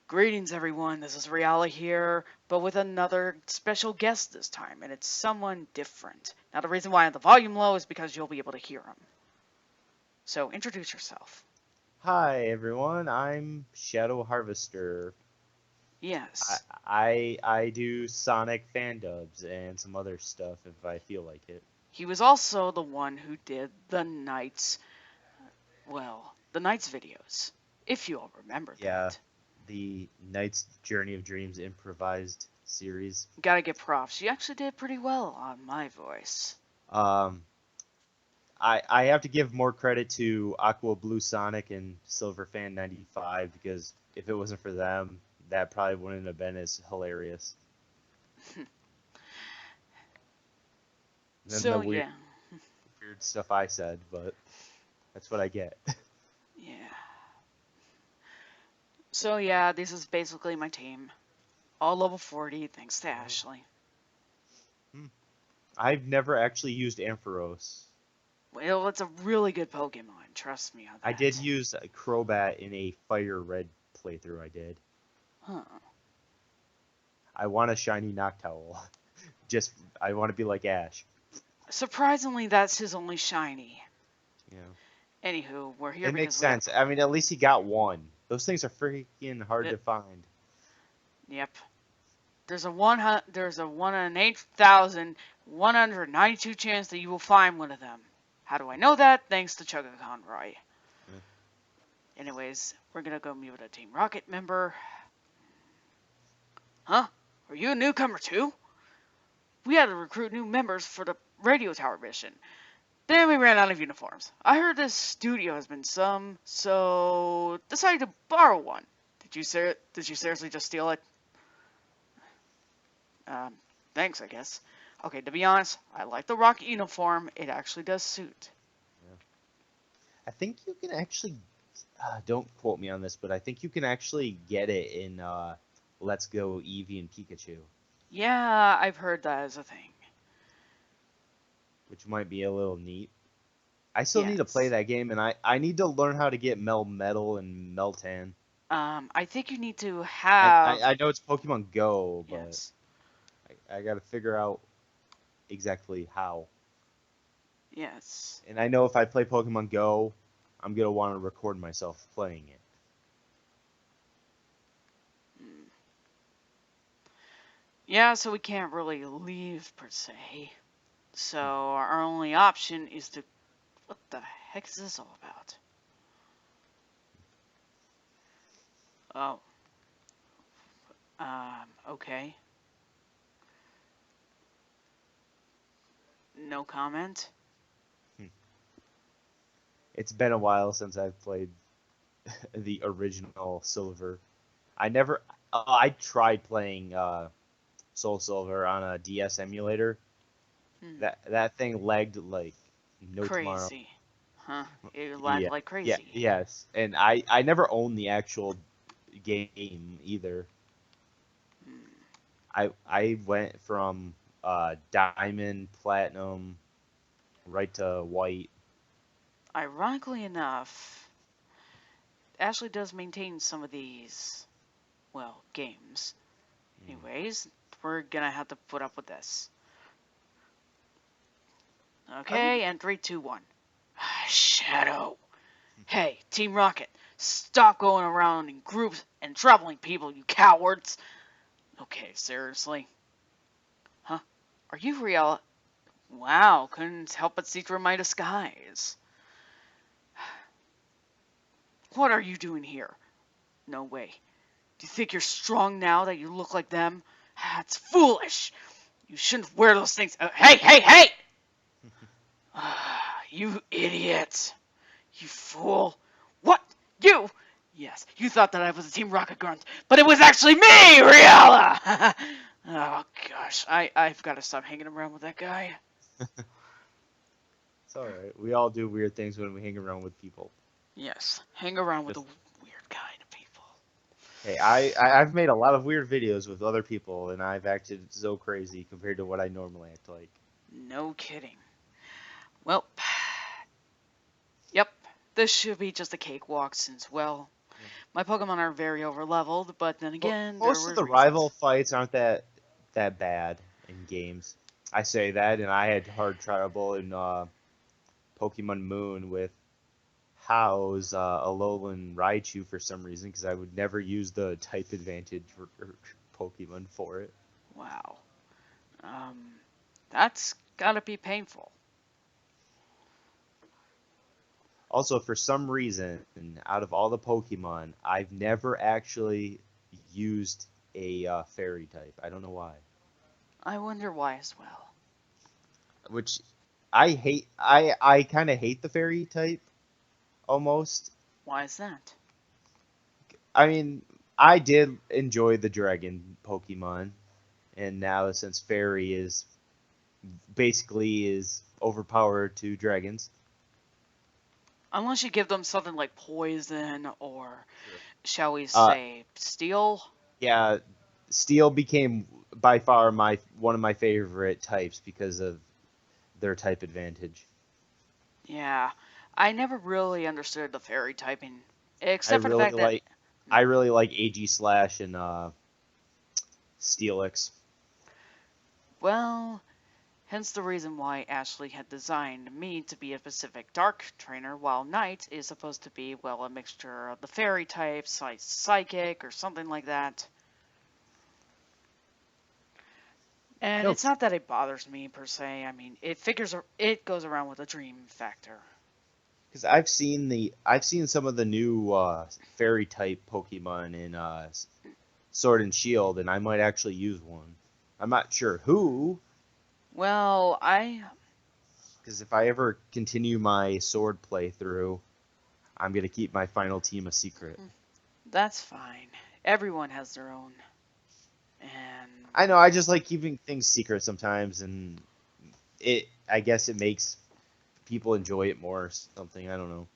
Greetings everyone, this is Reala here, but with another special guest this time, and it's someone different. Now the reason why I have the volume low is because you'll be able to hear him. So introduce yourself. Hi everyone, I'm ShadowHarvester. I, Yes, I do Sonic fan dubs and some other stuff if I feel like it. he was also the one who did the Knights videos, if you all remember Yeah, that. the Knight's Journey of Dreams improvised series. Gotta get props, you actually did pretty well on my voice. Um, I have to give more credit to Aqua Blue Sonic and Silver Fan 95 because if it wasn't for them, that probably wouldn't have been as hilarious. And then the So weird yeah, weird stuff I said, but that's what I get. yeah. So yeah, this is basically my team. All level 40, thanks to Ashley. Hmm. I've never actually used Ampharos. Well, it's a really good Pokemon, trust me on I did that. use a Crobat in a Fire Red playthrough I did. Huh. I want a shiny Noctowl. Just, I want to be like Ash. Surprisingly, that's his only shiny. You know, Anywho, we're here it makes because we have... sense. I mean, at least he got one. Those things are freaking hard It, to find. yep. There's a 1 in 8,192 chance that you will find one of them. How do I know that? Thanks to Chugga Conroy. Yeah. Anyways, we're gonna go meet with a Team Rocket member. Huh? Are you a newcomer too? We had to recruit new members for the radio tower mission. Then we ran out of uniforms. I heard this studio has been so decided to borrow one. Did you seriously just steal it? Um, thanks, I guess. Okay, to be honest, I like the rocket uniform. It actually does suit. Yeah. I think you can actually, don't quote me on this, but I think you can actually get it in Let's Go Eevee and Pikachu, Yeah, I've heard that as a thing. which might be a little neat. I still need to play Yes. that game, and I need to learn how to get Melmetal and Meltan. I think you need to I, have... I, I know it's Pokemon Go, but Yes. I got to figure out exactly how. Yes. And I know if I play Pokemon Go, I'm gonna want to record myself playing it. Mm. Yeah, so we can't really leave, per se. So our only option is to... What the heck is this all about? Oh. Okay. No comment? It's been a while since I've played the original Silver. I never. I tried playing Soul Silver on a DS emulator. Hmm. That thing lagged like no tomorrow. Crazy. Huh? It lagged Yeah, like yeah, crazy. yes. And I never owned the actual game either. Hmm. I went from diamond, platinum, right to white. Ironically enough, Ashley does maintain some of these, well, games. Mm. Anyways, we're gonna have to put up with this. I mean, Okay, and 3, 2, 1. Shadow. Hey, Team Rocket, stop going around in groups and troubling people, you cowards. Okay, seriously. Huh? Are you real? Wow, couldn't help but see through my disguise. What are you doing here? No way. Do you think you're strong now that you look like them? That's foolish. You shouldn't wear those things. Hey, hey, hey! You idiot. You fool. What? You? Yes, you thought that I was a Team Rocket Grunt, but it was actually me, Reala! Oh, gosh. I've got to stop hanging around with that guy. it's all right. We all do weird things when we hang around with people. Yes, hang around with the Just weird kind of people. hey, I've made a lot of weird videos with other people, and I've acted so crazy compared to what I normally act like. No kidding. Well, yep, this should be just a cakewalk since, well, Yeah. My Pokemon are very overleveled, but then again, there Most of was the reasons. rival fights aren't that bad in games. I say that, and I had hard trouble in Pokemon Moon with How's Alolan Raichu for some reason, because I would never use the type advantage Pokemon for it. Wow. Um, that's gotta be painful. Also, for some reason, out of all the Pokemon, I've never actually used a fairy type. I don't know why. I wonder why as well. Which I hate. I kind of hate the fairy type almost. Why is that? I mean, I did enjoy the dragon Pokemon, and now since fairy is basically is overpowered to dragons. Unless you give them something like poison or, True. shall we Uh, say, steel. yeah, steel became by far my one of my favorite types because of their type advantage. Yeah, I never really understood the fairy typing, I except for the really fact that, like I really like AG Slash and Steelix. well, hence the reason why Ashley had designed me to be a Pacific Dark trainer, while Knight is supposed to be, well, a mixture of the fairy types, like psychic or something like that. And No, it's not that it bothers me per se. I mean, it goes around with a dream factor. because I've seen some of the new fairy type Pokemon in Sword and Shield, and I might actually use one. I'm not sure who, Well, I because if I ever continue my Sword playthrough, I'm gonna keep my final team a secret. that's fine. Everyone has their own, and I know I just like keeping things secret sometimes, and I guess it makes people enjoy it more or something. I don't know.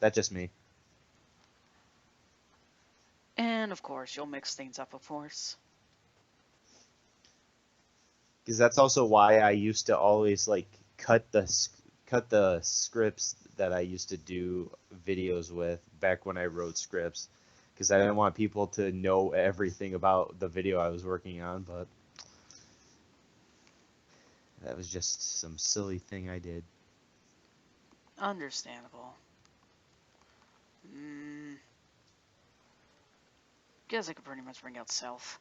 That's just me. of course you'll mix things up, of course. Because that's also why I used to always like cut the scripts that I used to do videos with back when I wrote scripts, because I didn't want people to know everything about the video I was working on, but that was just some silly thing I did. Understandable. Mm, guess I could pretty much bring out Self.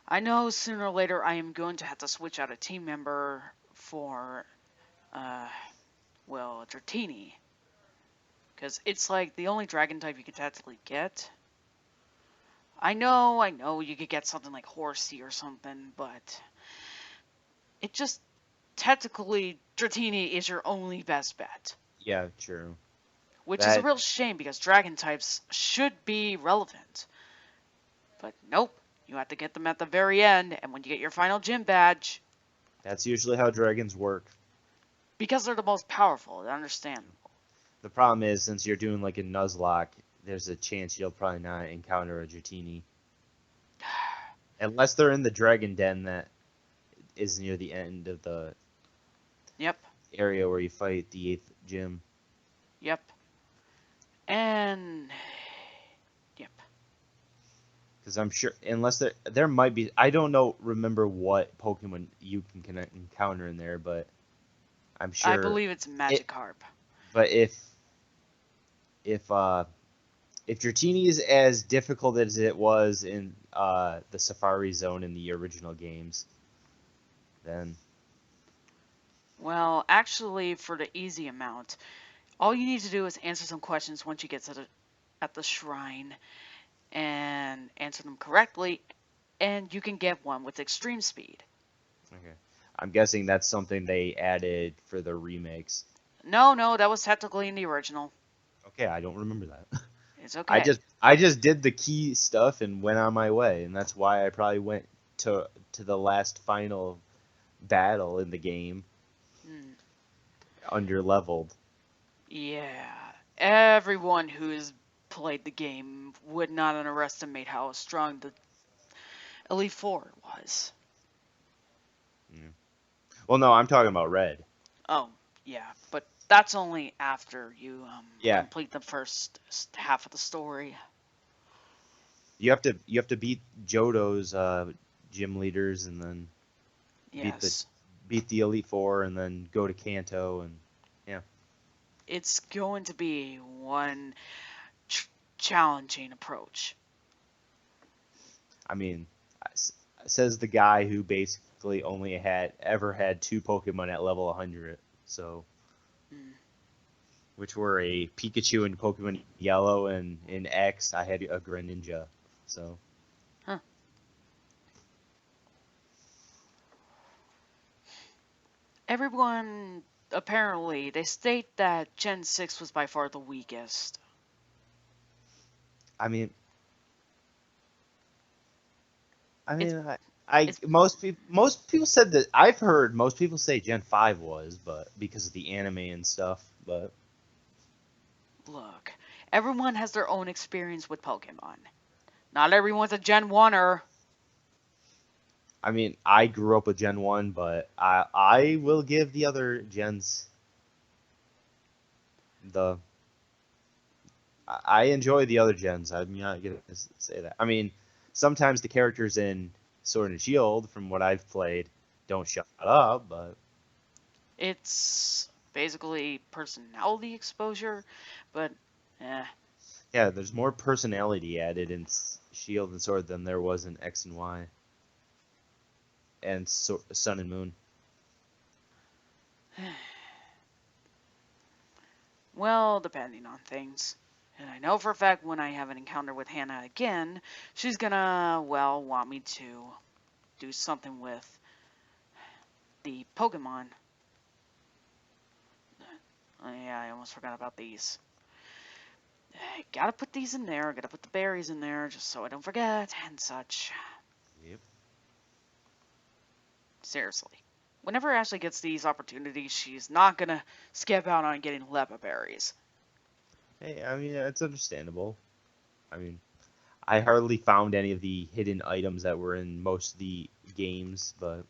I know sooner or later I am going to have to switch out a team member for, uh, well, Dratini. Because it's like the only dragon type you could technically get. I know, you could get something like Horsey or something, but it just technically Dratini is your only best bet. Yeah, true. Which is a That real shame because dragon types should be relevant. But nope, you have to get them at the very end, and when you get your final gym badge, that's usually how dragons work. because they're the most powerful, understandable. The problem is, since you're doing like a Nuzlocke, there's a chance you'll probably not encounter a Dratini. Unless they're in the Dragon Den that is near the end of the Yep, area where you fight the 8th gym. yep. And yep. Because I'm sure, unless there might be, I don't know, remember what Pokemon you can encounter in there, but I'm I sure believe it's it. Magikarp. But if uh if Dratini is as difficult as it was in the Safari Zone in the original games, then Well, actually, for the easy amount, all you need to do is answer some questions once you get to at the shrine and answer them correctly, and you can get one with extreme speed. okay. I'm guessing that's something they added for the remakes. No, no, that was technically in the original. Okay, I don't remember that. It's okay. I just did the key stuff and went on my way, and that's why I probably went to the last final battle in the game Hmm. under leveled. Yeah, everyone who's played the game would not underestimate how strong the Elite Four was. Yeah. Well, no, I'm talking about red. Oh, Yeah, but that's only after you Yeah, complete the first half of the story. you have to beat Johto's gym leaders, and then beat the Yes. beat the Elite Four, and then go to Kanto, and yeah. It's going to be one ch- challenging approach. I mean, says the guy who basically only had two Pokemon at level 100. So, Mm. which were a Pikachu in Pokemon Yellow, and in X I had a Greninja. So, Huh. Everyone, apparently, they state that Gen 6 was by far the weakest. I mean, I It's mean, I it's most people said that I've heard most people say Gen 5 was, but because of the anime and stuff. But Look, everyone has their own experience with Pokemon. Not everyone's a Gen 1er. I mean, I grew up with Gen 1, but I will give the other gens the I enjoy the other gens. I'm not gonna say that. I mean, sometimes the characters in Sword and Shield, from what I've played, don't shut up. But It's basically personality exposure, but eh. yeah, there's more personality added in Shield and Sword than there was in X and Y and Sun and Moon. Well, depending on things. And I know for a fact when I have an encounter with Hannah again, she's gonna, well, want me to do something with the Pokemon. Oh, yeah, I almost forgot about these. Gotta put these in there, gotta put the berries in there, just so I don't forget, and such. Yep. Seriously. Whenever Ashley gets these opportunities, she's not gonna skip out on getting Lepa berries. Hey, I mean, it's understandable. I mean, I hardly found any of the hidden items that were in most of the games, but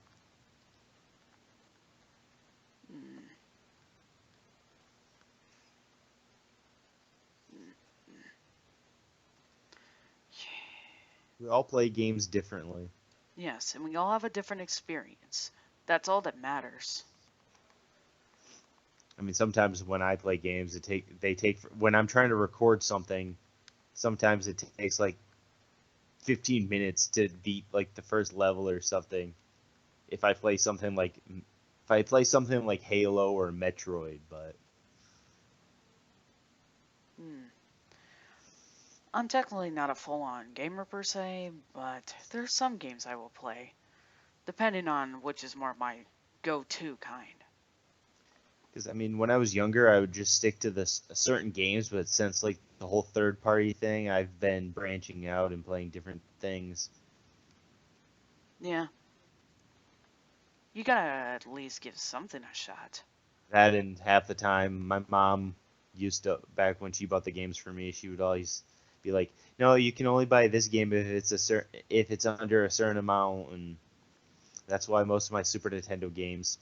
Mm. we all play games differently. Yes, and we all have a different experience. That's all that matters. I mean, sometimes when I play games, they take when I'm trying to record something, sometimes it takes like 15 minutes to beat like the first level or something. If I play something like Halo or Metroid, but Hmm. I'm technically not a full-on gamer per se, but there's some games I will play, depending on which is more my go-to kind. because I mean, when I was younger, I would just stick to this certain games, but since like the whole third party thing, I've been branching out and playing different things. Yeah, you gotta at least give something a shot. That and half the time, my mom used to back when she bought the games for me, she would always be like, "No, you can only buy this game if it's under a certain amount," and that's why most of my Super Nintendo games,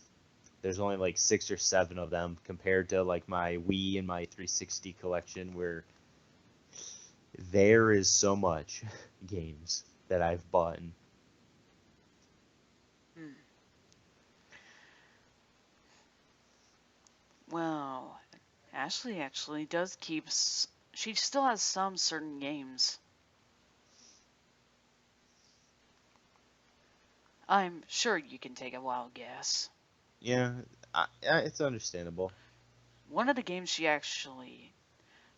there's only like 6 or 7 of them compared to like my Wii and my 360 collection, where there is so much games that I've bought. Hmm. Well, Ashley actually does keep. She still has some certain games. I'm sure you can take a wild guess. Yeah, it's understandable. One of the games she actually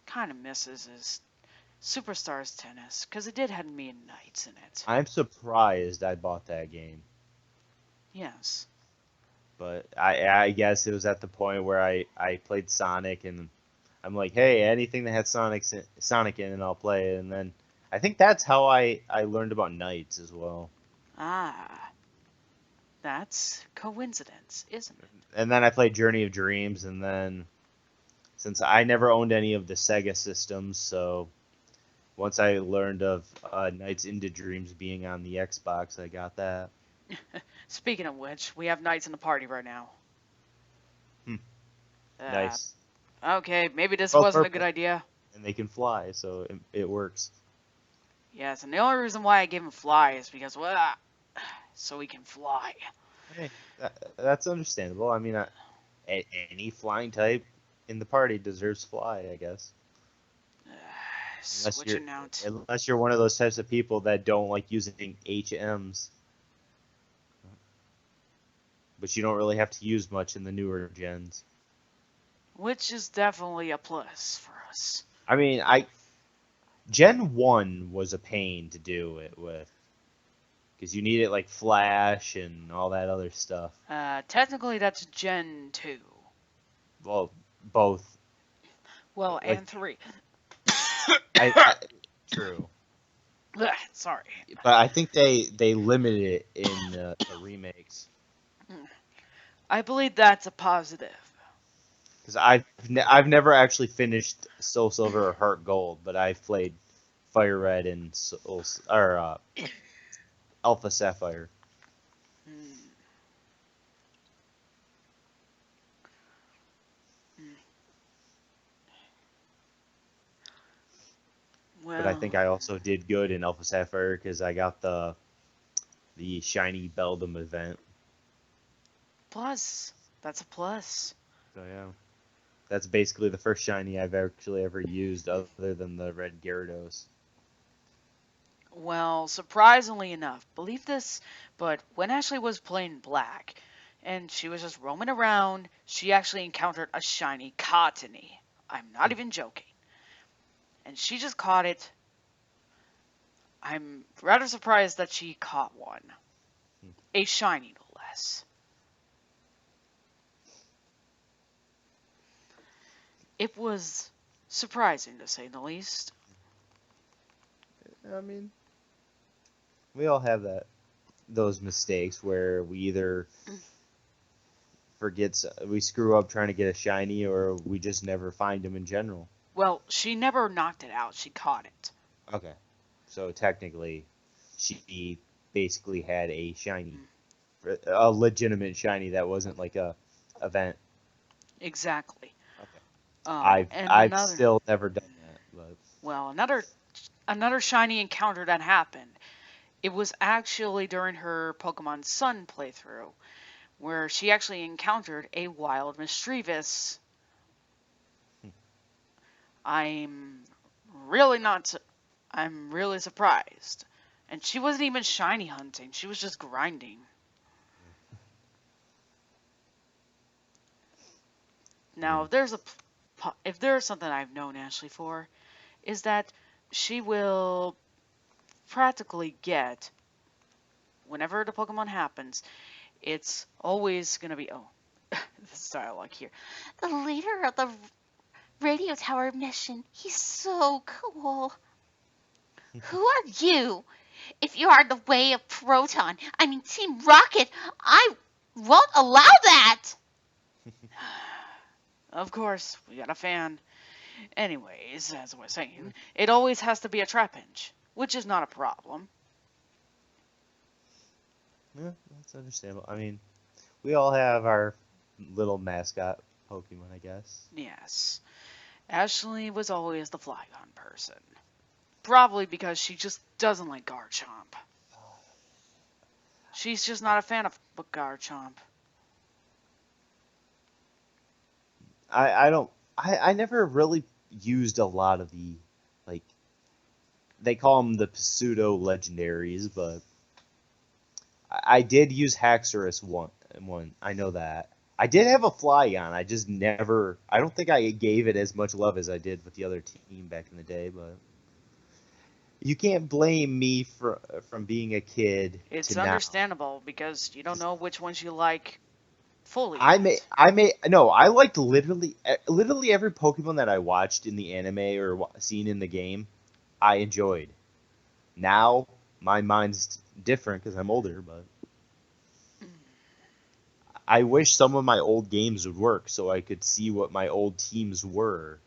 kind of misses is Superstars Tennis, because it did have me and Knights in it. I'm surprised I bought that game. Yes. But I guess it was at the point where I played Sonic, and I'm like, hey, anything that had Sonic in, and I'll play it. And then I think that's how I learned about Knights as well. Ah, that's coincidence, isn't it? And then I played Journey of Dreams, and then since I never owned any of the Sega systems, so once I learned of Knights into Dreams being on the Xbox, I got that. Speaking of which, we have Knights in the party right now. Hmm. Uh, Nice. okay, maybe They're this both wasn't a good purple, idea. and they can fly, so it works. Yes, and the only reason why I gave him fly is because, well, so he can fly. Hey, that's understandable. I mean, any flying type in the party deserves fly, I guess. Unless you're Switching out. unless you're one of those types of people that don't like using HMs, but you don't really have to use much in the newer gens. Which is definitely a plus for us. I mean, I Gen 1 was a pain to do it with because you needed like flash and all that other stuff. Technically, that's Gen 2. Well, both. Well, Like and 3. I true, Sorry. but I think they limited it in the remakes I believe that's a positive. because I've never actually finished Soul Silver or Heart Gold, but I've played Fire Red and Alpha Sapphire. Hmm. But I Well, think I also did good in Alpha Sapphire because I got the shiny Beldum event. plus. That's a plus. So yeah, that's basically the first shiny I've actually ever used other than the red Gyarados. Well, surprisingly enough, believe this, but when Ashley was playing Black and she was just roaming around, she actually encountered a shiny Cottony. I'm not even joking. And she just caught it. I'm rather surprised that she caught one. A shiny, no less. It was surprising, to say the least. I mean, we all have those mistakes where we either we screw up trying to get a shiny, or we just never find them in general. Well, she never knocked it out, she caught it. Okay, so technically, she basically had a shiny, a legitimate shiny that wasn't like a event. Exactly. Okay. And I've another, still never done that, but well, another shiny encounter that happened. It was actually during her Pokemon Sun playthrough, where she actually encountered a wild Mischievous. I'm really not. I'm really surprised. And she wasn't even shiny hunting. She was just grinding. I Now, mean, if there's something I've known Ashley for, is that she will practically get whenever the Pokemon happens. It's always gonna be this dialogue here. The leader of the radio tower mission. He's so cool. Who are you? If you are the way of Proton, I mean Team Rocket, I won't allow that! Of course, we got a fan. Anyways, as I was saying, it always has to be a Trapinch, which is not a problem. yeah, that's understandable. I mean, we all have our little mascot Pokemon, I guess. Yes. Ashley was always the Flygon person. Probably because she just doesn't like Garchomp. She's just not a fan of Garchomp. I don't I never really used a lot of the like they call them the pseudo legendaries, but I did use Haxorus one. I know that. I did have a Flygon. I just never. I don't think I gave it as much love as I did with the other team back in the day. But you can't blame me from being a kid to It's now. understandable because you don't know which ones you like fully I may, yet. I may, no, I liked literally every Pokemon that I watched in the anime or seen in the game. I enjoyed. Now my mind's different because I'm older, but I wish some of my old games would work so I could see what my old teams were.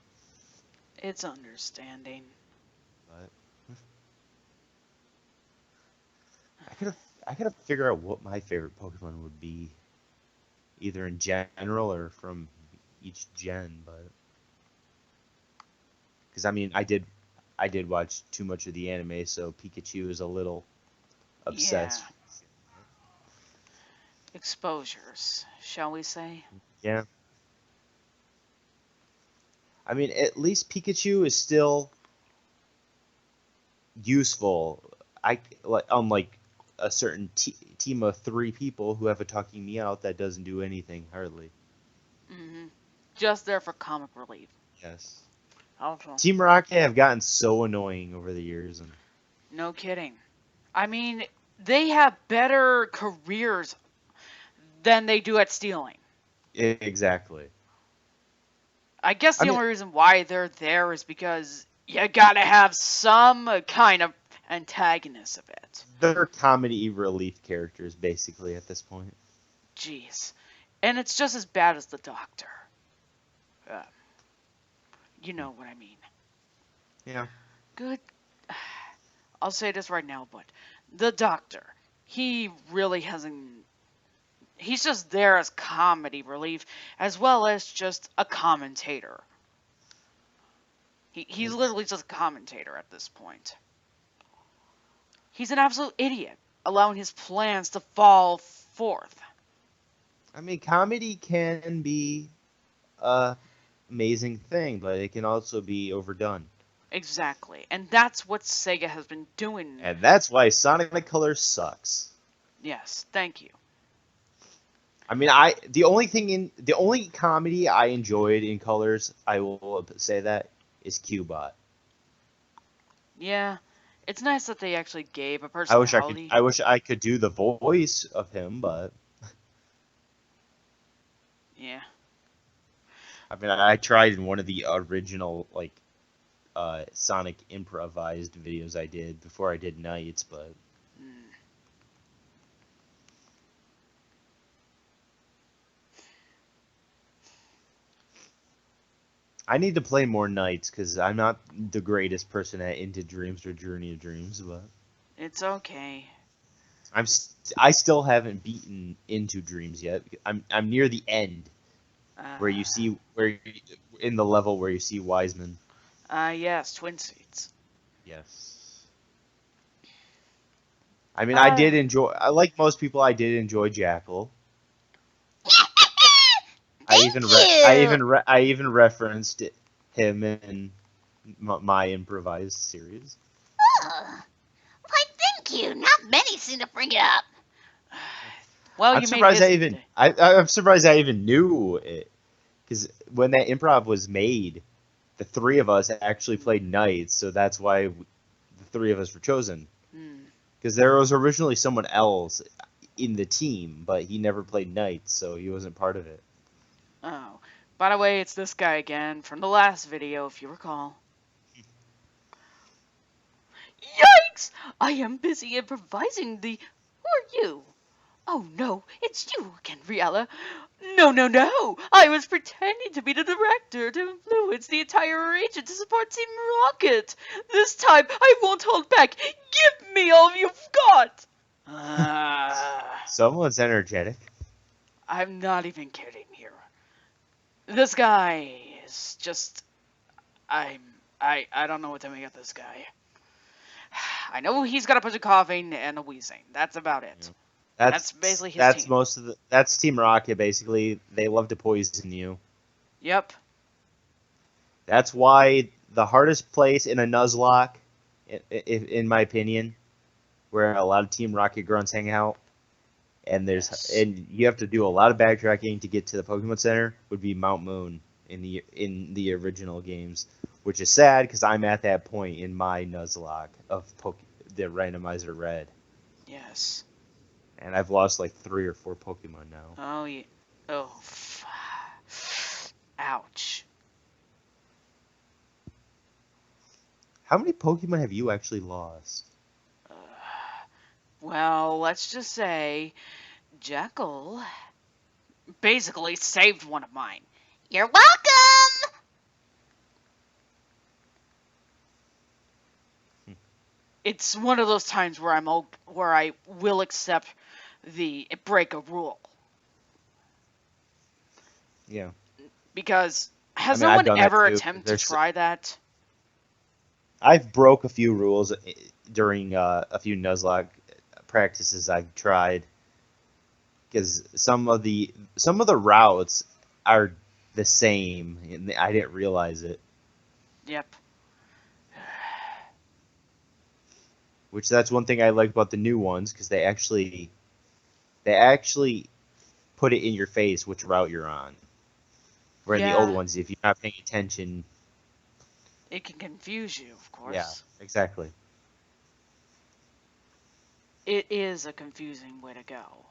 It's understanding. But I gotta figure out what my favorite Pokemon would be, either in general or from each gen, but because I mean, I did watch too much of the anime, so Pikachu is a little Yeah. obsessed. Exposures, shall we say? Yeah. I mean, at least Pikachu is still useful. Unlike a certain team of 3 people who have a talking Meowth that doesn't do anything hardly. Mm-hmm. Just there for comic relief. Yes. Also, Team Rocket have gotten so annoying over the years, and no kidding. I mean, they have better careers than they do at stealing. exactly. I guess I the mean, only reason why they're there is because you gotta have some kind of antagonist of it. they're comedy relief characters basically at this point. Jeez. And it's just as bad as the Doctor. Uh, you know what I mean. Yeah. Good. I'll say this right now, but the Doctor, he really hasn't. He's just there as comedy relief, as well as just a commentator. He's literally just a commentator at this point. He's an absolute idiot, allowing his plans to fall forth. I mean, comedy can be a amazing thing, but it can also be overdone. Exactly. And that's what Sega has been doing. And that's why Sonic Colors sucks. Yes, thank you. I mean, the only comedy I enjoyed in Colors, I will say that, is Cubot. Yeah, it's nice that they actually gave a I personality. wish I could do the voice of him, but Yeah. I mean, I tried in one of the original Sonic improvised videos I did before I did Nights, but Mm. I need to play more Nights because I'm not the greatest person at Into Dreams or Journey of Dreams, but It's okay. I still haven't beaten Into Dreams yet. I'm near the end Uh, where you see in the level where you see Wiseman. yes, twin seats. Yes. I mean, Uh, I like most people, I did enjoy Jackal. Thank you. I even referenced him in my improvised series. Oh, why, thank you. Not many seem to bring it up. well, I'm you made surprised his day. I'm surprised I even knew it because when that improv was made, the 3 of us actually played Knights, so that's why the 3 of us were chosen. Hmm. Because there was originally someone else in the team, but he never played Knights, so he wasn't part of it. Oh, by the way, it's this guy again from the last video, if you recall. Yikes! I am busy improvising the. Who are you? Oh no, it's you again, Reala. No, no, no! I was pretending to be the director to influence the entire region to support Team Rocket. This time, I won't hold back. Give me all you've got. Someone's energetic. I'm not even kidding here. This guy is just. I don't know what to make of this guy. I know he's got a bunch of coughing and a wheezing. That's about it. And that's basically his team. That's Team Rocket basically. They love to poison you. Yep. That's why the hardest place in a Nuzlocke, in my opinion, where a lot of Team Rocket grunts hang out, and you have to do a lot of backtracking to get to the Pokemon Center, would be Mount Moon in the original games, which is sad because I'm at that point in my Nuzlocke of the randomizer red, Yes. and I've lost like 3 or 4 Pokemon now. Oh yeah. Oh. Ouch. How many Pokemon have you actually lost? Uh, well, let's just say Jekyll basically saved one of mine. You're welcome. It's one of those times where where I will accept the break a rule. Yeah. Because has I mean, no I've one done that ever too. attempted to try that? I've broke a few rules during a few Nuzlocke practices I've tried because some of the routes are the same, and I didn't realize it. Yep. Which that's one thing I like about the new ones because they actually put it in your face which route you're on. Where in the old Yeah. ones, if you're not paying attention, It can confuse you, of yeah, course. exactly. It is a confusing way to go.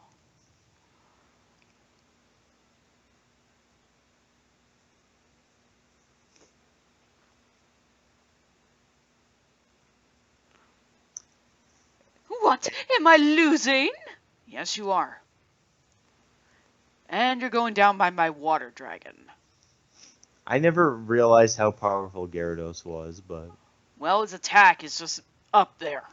What? Am I losing? Yes, you are. And you're going down by my water dragon. I never realized how powerful Gyarados was, but Well, his attack is just up there.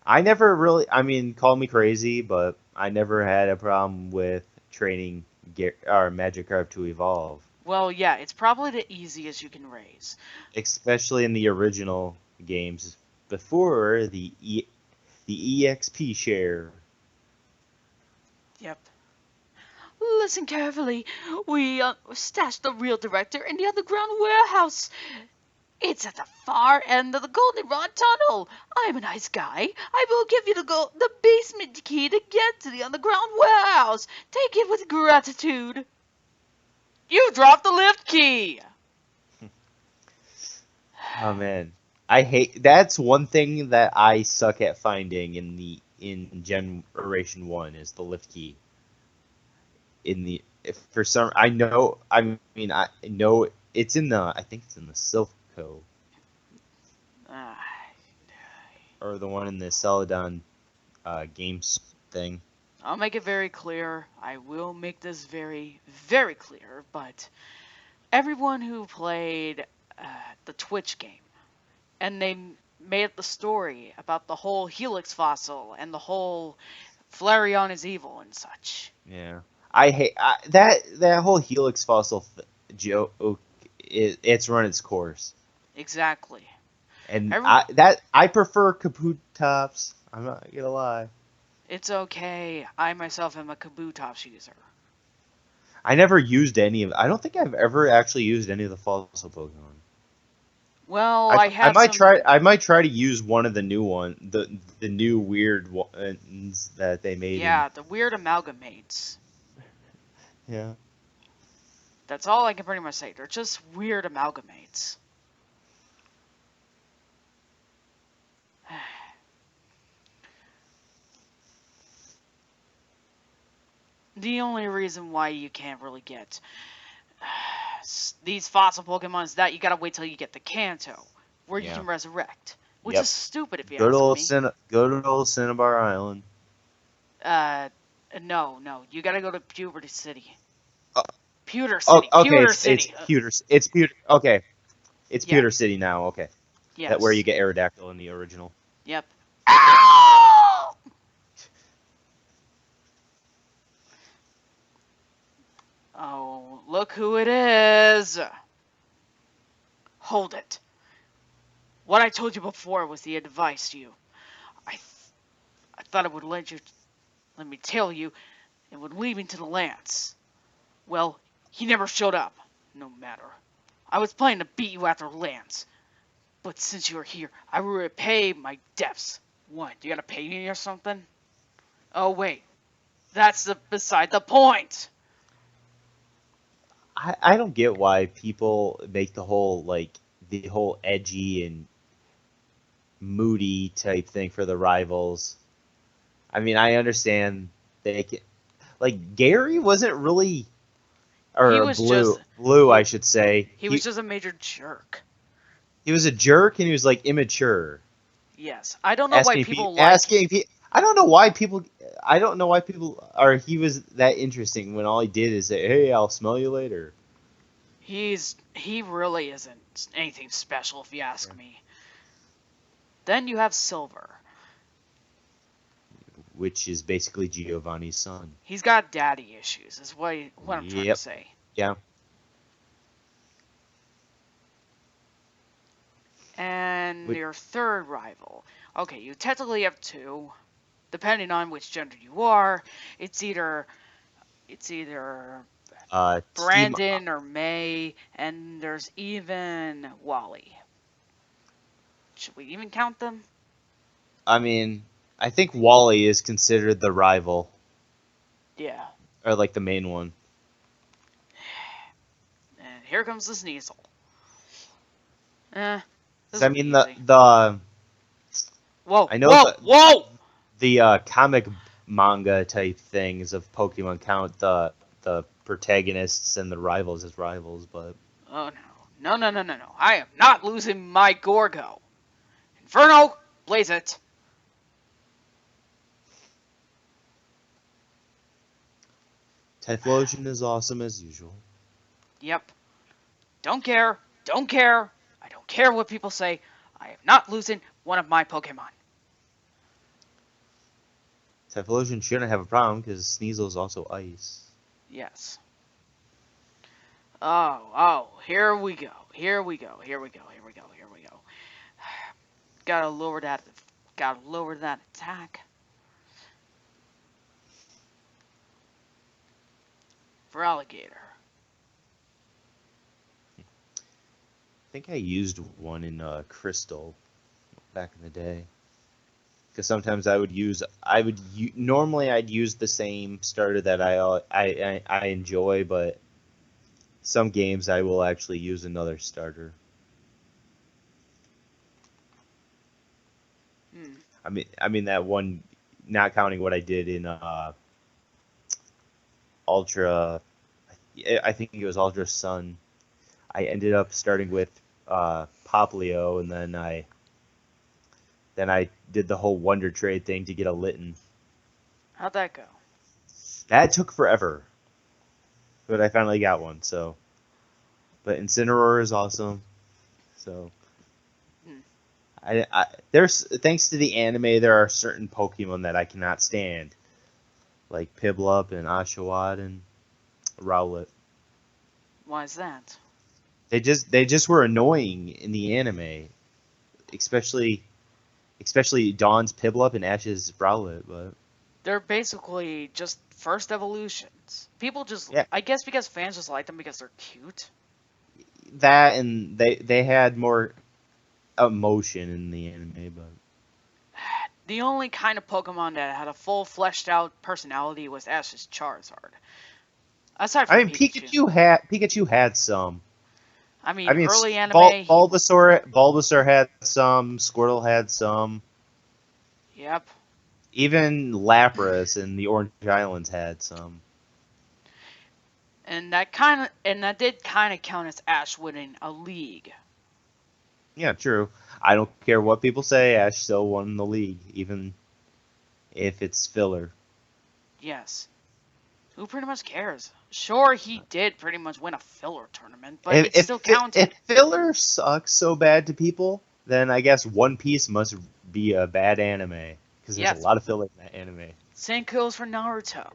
I never really, I mean, call me crazy, but I never had a problem with training our Magikarp to evolve, Well, yeah, it's probably the easiest you can raise. especially in the original games before the EXP share. Yep. Listen carefully. We stashed the real director in the underground warehouse. It's at the far end of the Goldenrod Tunnel. I'm a nice guy. I will give you the basement key to get to the underground warehouse. Take it with gratitude. You dropped the lift key. Oh man, I hate. That's one thing that I suck at finding in Generation 1 is the lift key. In the if for some I mean I know it's in the I think it's in the Silpho Ah, or the one in the Celadon games thing. I'll make it very clear. I will make this very, very clear. But everyone who played the Twitch game and they made up the story about the whole Helix fossil and the whole Flareon is evil and such. Yeah, I hate that whole Helix fossil joke. It's run its course, Exactly. and Every, I prefer Kabutops. I'm not gonna lie. it's okay. I myself am a Kabutops user. I never used any of. I don't think I've ever actually used any of the fossil Pokemon. Well, I I have might some. try. I might try to use one of the new the new weird ones that they made in. Yeah, the weird amalgamates. Yeah. That's all I can pretty much say. They're just weird amalgamates. The only reason why you can't really get these fossil Pokemon is that you gotta wait till you get the Kanto, where you Yeah. can resurrect. Which is Yep. stupid if you Good ask old me. Good old Cinnabar Island. Uh, no, you gotta go to Puberty City. Oh, Pewter oh, City. okay. Pewter It's City. Pewter. It's Pewter. Okay. It's Yeah. Pewter City now. Okay. That where you Yes. get Aerodactyl in the original. Yep. Ow! Oh, look who it is. Hold it. What I told you before was the advice to you. I, th- I thought it would let me tell you, it would lead me to the Lance. Well, he never showed up. No matter. I was planning to beat you after Lance. But since you're here, I will repay my debts. What, you gotta pay me or something? Oh, wait. That's beside the point. I don't get why people make the whole edgy and moody type thing for the rivals. I mean, I understand they can, like Gary wasn't really He or was just blue he I should say. he was just a major jerk. He was a jerk and he was like immature. Yes. I don't know why people like Asking I don't know why people I don't know why people are he was that interesting when all he did is say, "Hey, I'll smell you later." he really isn't anything special if you ask me. Then you have Silver. Which is basically Giovanni's son. He's got daddy issues, is what I'm trying to Yep. say. Yeah. Wait. your third rival. Okay, you technically have two, depending on which gender you are. It's either Team. Brandon or May, and there's even Wally. Should we even count them? I mean, I think Wally is considered the rival, Yeah. or like the main one. And here comes the Sneasel. Eh, 'Cause this I will be mean easy. Whoa, I know whoa, whoa! the comic manga type things of Pokemon count the protagonists and the rivals as rivals, but Oh no. No. I am not losing my Gorgo. Inferno, blaze it. Typhlosion is awesome as usual. Yep. Don't care. Don't care. I don't care what people say. I am not losing one of my Pokemon. Typhlosion shouldn't have a problem because Sneasel is also ice. Yes. Oh, here we go. Here we go. Gotta lower that attack. For Alligator. I think I used one in Crystal back in the day. Because sometimes normally I'd use the same starter that I enjoy, but some games I will actually use another starter. I mean that one, not counting what I did in Ultra. I think it was Ultra Sun. I ended up starting with Poplio, and then I did the whole Wonder Trade thing to get a Litten. How'd that go? That took forever, but I finally got one. So, but Incineroar is awesome. So, there's thanks to the anime, there are certain Pokemon that I cannot stand, like Piplup and Oshawott and Rowlet. Why is that? They just were annoying in the anime, especially Dawn's Piplup and Ash's Rowlet. But They're basically just first evolutions. People just, yeah, I guess because fans just like them because they're cute. that and they had more emotion in the anime, but The only kind of Pokemon that had a full fleshed out personality was Ash's Charizard. Aside I from mean Pikachu. Pikachu had some. I I mean, mean, early anime, Bulbasaur had some. Squirtle had some. Yep. Even Lapras and the Orange Islands had some. And that did kind of count as Ash winning a league. Yeah, true. I don't care what people say. Ash still won the league, even if it's filler. Yes. Who pretty much cares? Sure, he did pretty much win a filler tournament, but If it still counted. if filler sucks so bad to people, then I guess One Piece must be a bad anime because there's a Yes. lot of filler in that anime. Same goes for Naruto.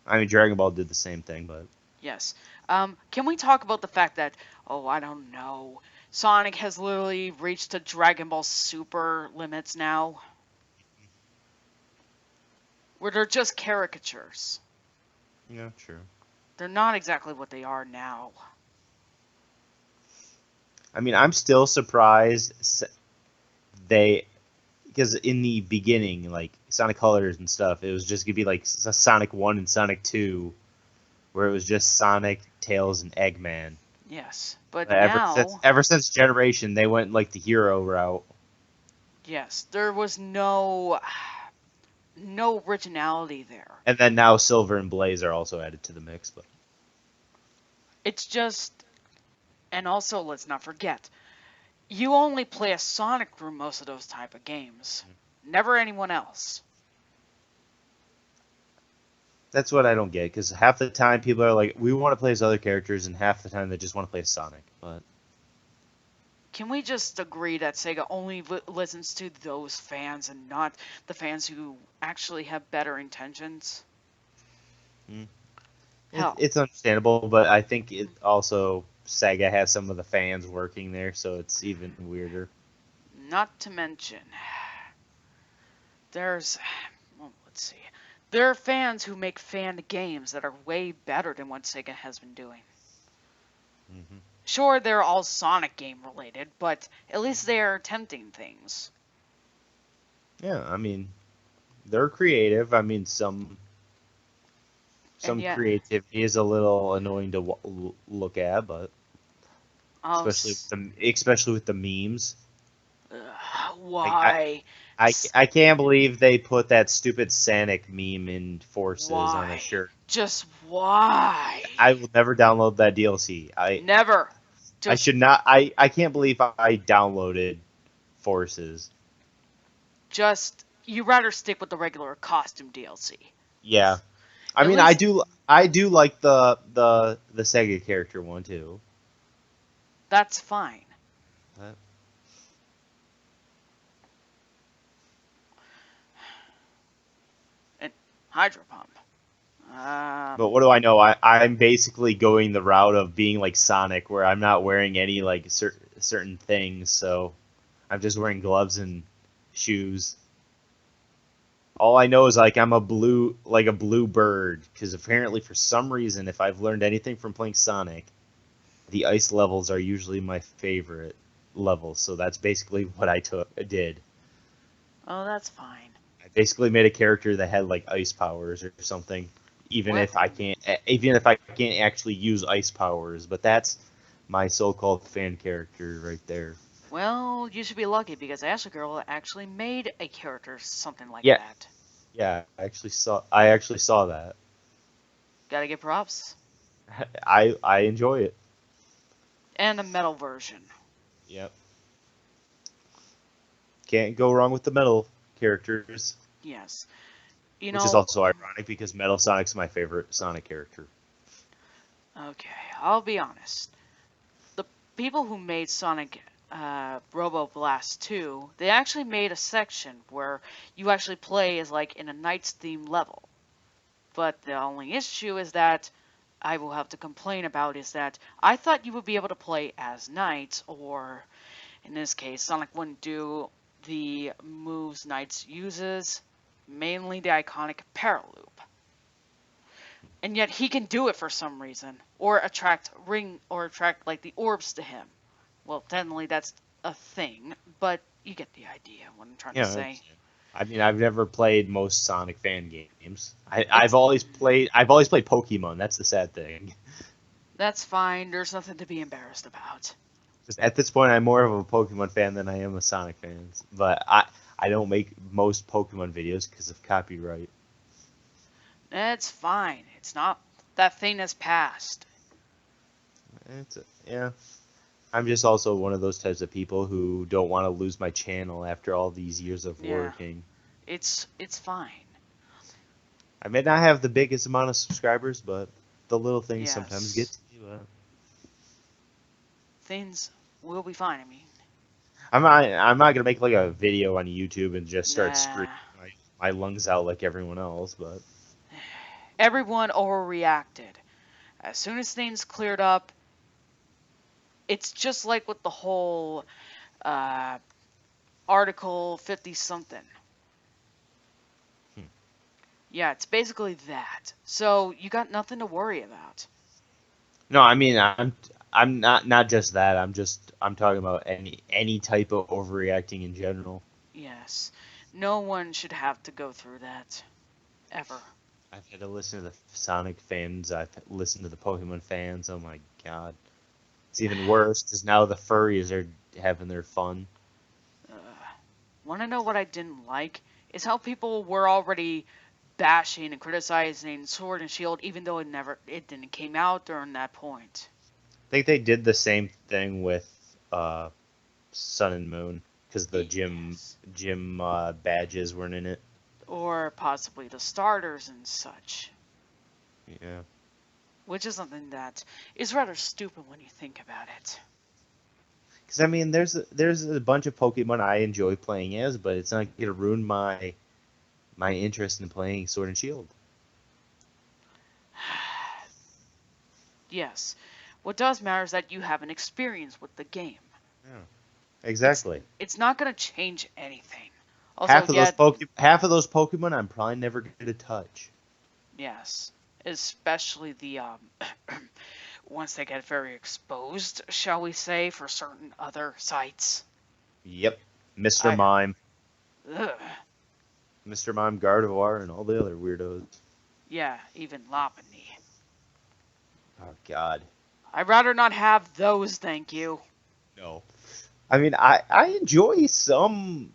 I mean, Dragon Ball did the same thing, but Yes. Can we talk about the fact that, oh, I don't know, Sonic has literally reached the Dragon Ball Super limits now? Where they're just caricatures. yeah, true. They're not exactly what they are now. I mean, I'm still surprised because in the beginning, like Sonic Colors and stuff, it was just gonna be like Sonic 1 and Sonic 2, where it was just Sonic, Tails, and Eggman. Yes, but But now, ever since Generation, they went like the hero route. yes, there was no originality there. And then now Silver and Blaze are also added to the mix, but It's just, and also let's not forget, you only play a Sonic through most of those type of games. Never anyone else. that's what I don't get. Because half the time people are like, we want to play as other characters, and half the time they just want to play as Sonic. But Can we just agree that Sega only listens to those fans and not the fans who actually have better intentions? Hell, it's understandable. But I think it also Sega has some of the fans working there, so it's even weirder. Not to mention, there's, well, let's see, there are fans who make fan games that are way better than what Sega has been doing. Hmm. Sure, they're all Sonic game related, but at least they are attempting things. Yeah, I mean, they're creative. I mean, And some yet, creativity is a little annoying to look at, but oh, especially with the memes. Like why? I can't believe they put that stupid Sonic meme in Forces on a Why? shirt. Just why? I will never download that DLC. Never. I Just, should not. I can't believe I downloaded Forces. you rather stick with the regular costume DLC. Yeah, I At mean least I do like the Sega character one too. that's fine. But, And Hydro Pump. but what do I know? I'm basically going the route of being like Sonic, where I'm not wearing any like certain things, so I'm just wearing gloves and shoes. All I know is like I'm a blue bird, because apparently for some reason, if I've learned anything from playing Sonic, the ice levels are usually my favorite levels. So that's basically what did. Oh, that's fine. I basically made a character that had like ice powers or something, Well, even if I can't actually use ice powers. But that's my so-called fan character right there. well, you should be lucky because Ashley Girl actually made a character something like Yeah, that. yeah. I actually saw that. Gotta give props. I enjoy it. And a metal version. Yep. Can't go wrong with the metal characters, Yes. You which is know, also ironic because Metal Sonic's my favorite Sonic character. okay, I'll be honest. The people who made Sonic Robo Blast 2, they actually made a section where you actually play as like in a Knights themed level. But the only issue is that I will have to complain about is that I thought you would be able to play as Knights, or in this case, Sonic wouldn't do the moves Knights uses, mainly the iconic Paraloop. And yet he can do it for some reason, or attract like the orbs to him. Well, technically that's a thing, but you get the idea what I'm trying to Yeah, say. I mean, I've never played most Sonic fan games. It's I've always played Pokemon. That's the sad thing. That's fine. There's nothing to be embarrassed about. 'Cause at this point, I'm more of a Pokemon fan than I am a Sonic fan. But I don't make most Pokemon videos because of copyright. It's fine. It's not that thing has passed. Yeah. I'm just also one of those types of people who don't want to lose my channel after all these years of Yeah, working. it's fine. I may not have the biggest amount of subscribers, but the little things sometimes get Yes, to you. things will be fine. I mean, I'm not gonna make like a video on YouTube and just start nah. screaming my lungs out like everyone else, but Everyone overreacted. As soon as things cleared up, it's just like with the whole uh, Article 50 something. hmm. Yeah, it's basically that. So you got nothing to worry about. No, I mean I'm not just that. I'm talking about any type of overreacting in general. Yes, no one should have to go through that ever. I've had to listen to the Sonic fans. I've listened to the Pokemon fans. Oh my god, it's even worse because now the furries are having their fun. Uh, Want to know what I didn't like? Is how people were already bashing and criticizing Sword and Shield, even though it didn't came out during that point. I think they did the same thing with Sun and Moon because the Yes, gym badges weren't in it. or possibly the starters and such, Yeah. which is something that is rather stupid when you think about it. Because I mean, there's a bunch of Pokemon I enjoy playing as, but it's not gonna ruin my interest in playing Sword and Shield. Yes. What does matter is that you have an experience with the game. Yeah, exactly. It's not gonna change anything. Also, yeah, Half of those Pokemon I'm probably never gonna touch. yes, especially the once they get very exposed, shall we say, for certain other sites. Yep, Mr. Mime, Ugh, Mr. Mime, Gardevoir, and all the other weirdos. yeah, even Lopunny. Oh God, I'd rather not have those, thank you. no. I mean, I enjoy some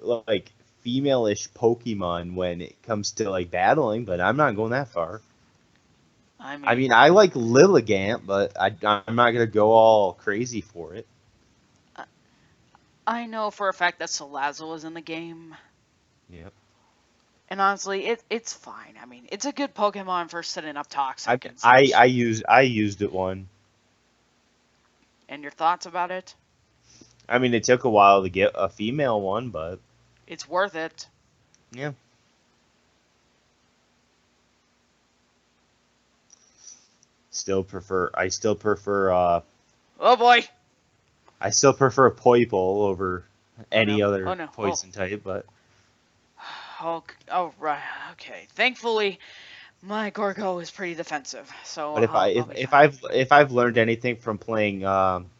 like female-ish Pokemon when it comes to like battling, but I'm not going that far. I mean, I like Lilligant, but I'm not gonna go all crazy for it. I know for a fact that Salazzle is in the game. Yep. And honestly, it's fine. I mean, it's a good Pokemon for setting up I Toxic and I such. I used it one. And your thoughts about it? I mean, it took a while to get a female one, but It's worth it. yeah. I still prefer Oh boy! I still prefer Poipole over any Oh other no! poison type, but Oh right. Okay. Thankfully, my Gorgo is pretty defensive, so but I'll be fine. if I've learned anything from playing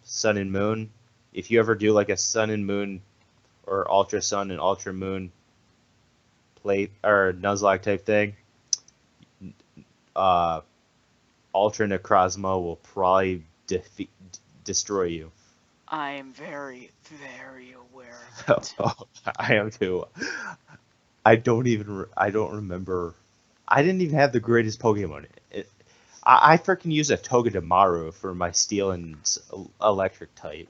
Sun and Moon, if you ever do like a Sun and Moon or Ultra Sun and Ultra Moon play or Nuzlocke type thing, uh, Ultra Necrozma will probably destroy you. I am very, very aware of it. I am too. I don't remember. I didn't even have the greatest Pokemon. I freaking use a Togedemaru for my Steel and Electric type.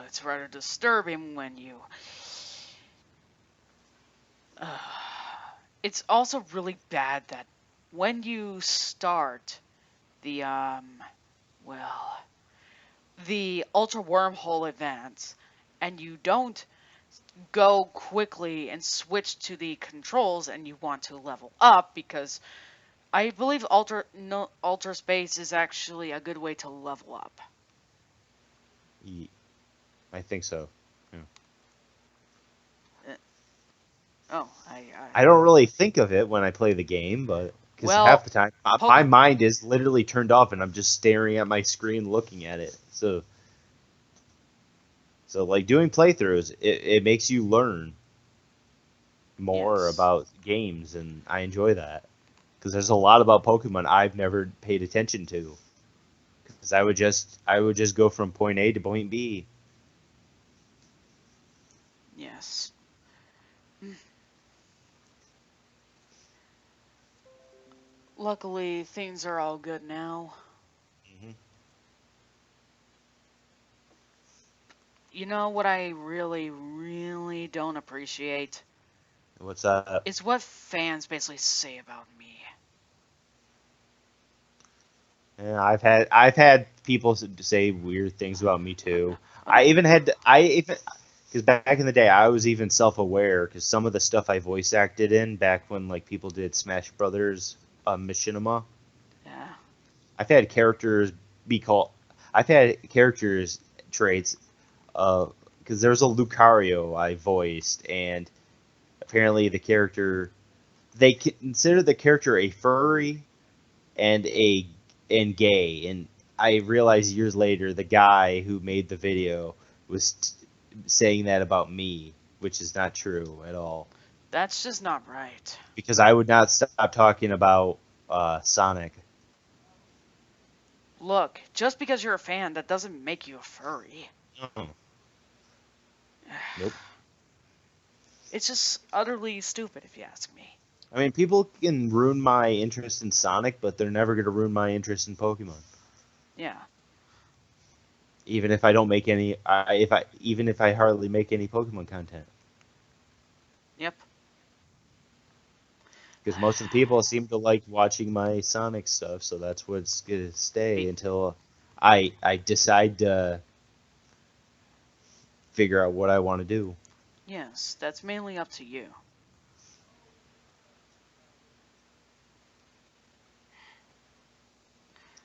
It's rather disturbing when you. It's also really bad that when you start the well, the Ultra Wormhole advance, and you don't go quickly and switch to the controls, and you want to level up because I believe Ultra Space is actually a good way to level up. I think so. Yeah. Oh, I don't really think of it when I play the game, but because half well, the time my mind is literally turned off and I'm just staring at my screen looking at it. So like doing playthroughs, it makes you learn more yes, about games, and I enjoy that because there's a lot about Pokemon I've never paid attention to. Because I would just go from point A to point B. yes. Luckily, things are all good now. Mm-hmm. You know what I really, really don't appreciate? What's that? Is what fans basically say about me. Yeah, I've had people say weird things about me too. Oh, I even because back in the day I was even self-aware because some of the stuff I voice acted in back when like people did Smash Brothers Machinima. yeah. I've had characters be called. I've had characters traits. Because there's a Lucario I voiced, and apparently they consider the character a furry and gay, and I realized years later the guy who made the video was saying that about me, which is not true at all. That's just not right. Because I would not stop talking about Sonic. Look, just because you're a fan, that doesn't make you a furry. Oh, nope. It's just utterly stupid, if you ask me. I mean, people can ruin my interest in Sonic, but they're never going to ruin my interest in Pokemon. Yeah. Even if I don't make any, even if I hardly make any Pokemon content, Yep. because most of the people seem to like watching my Sonic stuff, so that's what's gonna stay Be- until I decide to figure out what I want to do. yes, that's mainly up to you.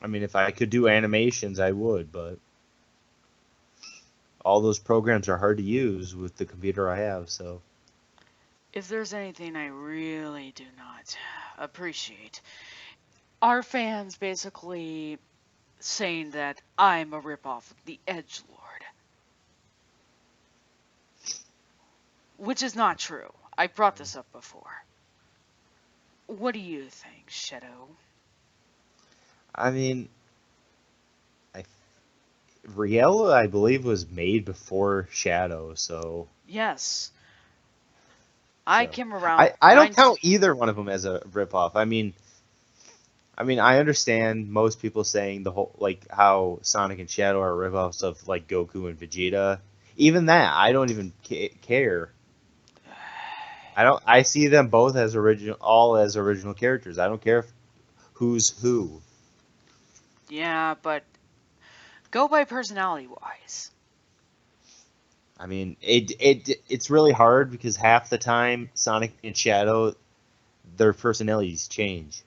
I mean, if I could do animations, I would, but all those programs are hard to use with the computer I have, so. If there's anything I really do not appreciate, are fans basically saying that I'm a ripoff of the Edgelord. Which is not true. I brought this up before. What do you think, Shadow? I mean, I, Reala, I believe, was made before Shadow, so. Yes. I So came around I don't 9. count either one of them as a ripoff. I mean, I understand most people saying the whole like how Sonic and Shadow are ripoffs of like Goku and Vegeta. Even that, I don't even care. I don't. I see them both as original, all as original characters. I don't care if, who's who. Yeah, but go by personality wise. I mean, it's really hard because half the time Sonic and Shadow, their personalities change.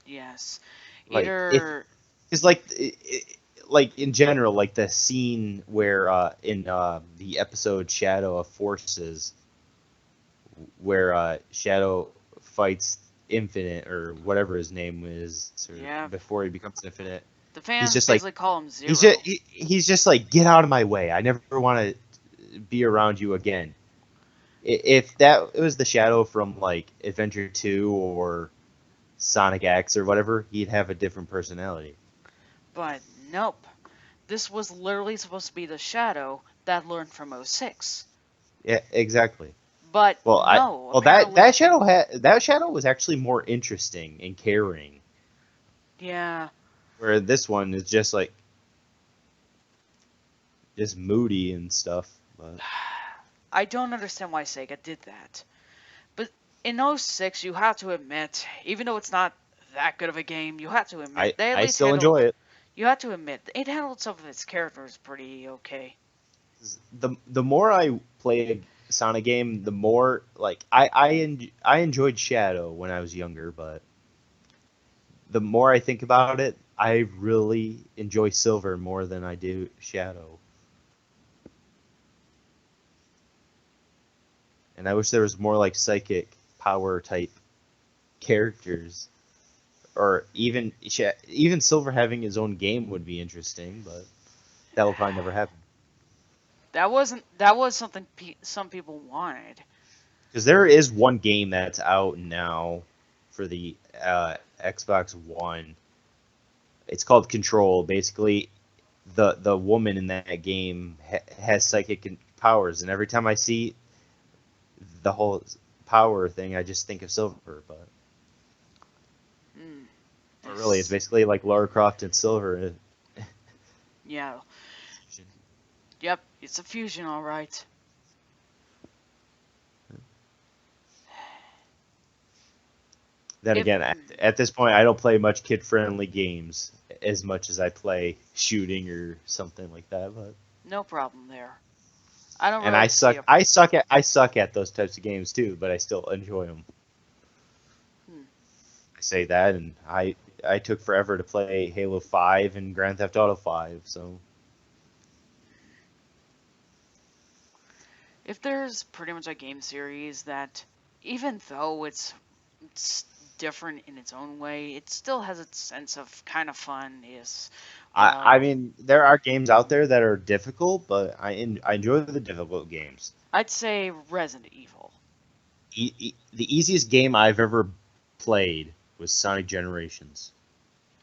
Yes. Like if Either. It's like like in general, like the scene where in the episode Shadow of Forces, where Shadow fights Infinite or whatever his name is, or Yeah. before he becomes Infinite. The He's fans just like basically call him he's Zero. just he's just like, get out of my way. I never want to be around you again. If that was the Shadow from like Adventure 2 or Sonic X or whatever, he'd have a different personality. But nope. This was literally supposed to be the Shadow that learned from '06. Yeah, exactly. But Well, no, that apparently. that shadow was actually more interesting and caring, Yeah. where this one is just like just moody and stuff. But I don't understand why Sega did that. But in '06, you have to admit, even though it's not that good of a game, you have to admit they at I least still handled. enjoy it. You have to admit it handled some of its characters pretty okay. The more I play a Sonic game, the more like I enjoyed Shadow when I was younger, but the more I think about it, I really enjoy Silver more than I do Shadow. And I wish there was more like psychic power type characters, or even Silver having his own game would be interesting, but that will probably never happen That was something some people wanted. because there is one game that's out now for the Xbox One. It's called Control. Basically, the woman in that game has psychic powers, and every time I see the whole power thing, I just think of Silver. Mm, But really, it's it's, basically like Lara Croft and Silver. yeah. Yep. It's a fusion, all right. Then If again, at this point, I don't play much kid-friendly games as much as I play shooting or something like that. But no problem there. I don't and really see a. I suck at those types of games too. But I still enjoy them. Hmm. I say that, and I took forever to play Halo 5 and Grand Theft Auto 5. So If there's pretty much a game series that, even though it's different in its own way, it still has its sense of kind of fun. Is I mean, there are games out there that are difficult, but I enjoy the difficult games. I'd say Resident Evil. The easiest game I've ever played was Sonic Generations.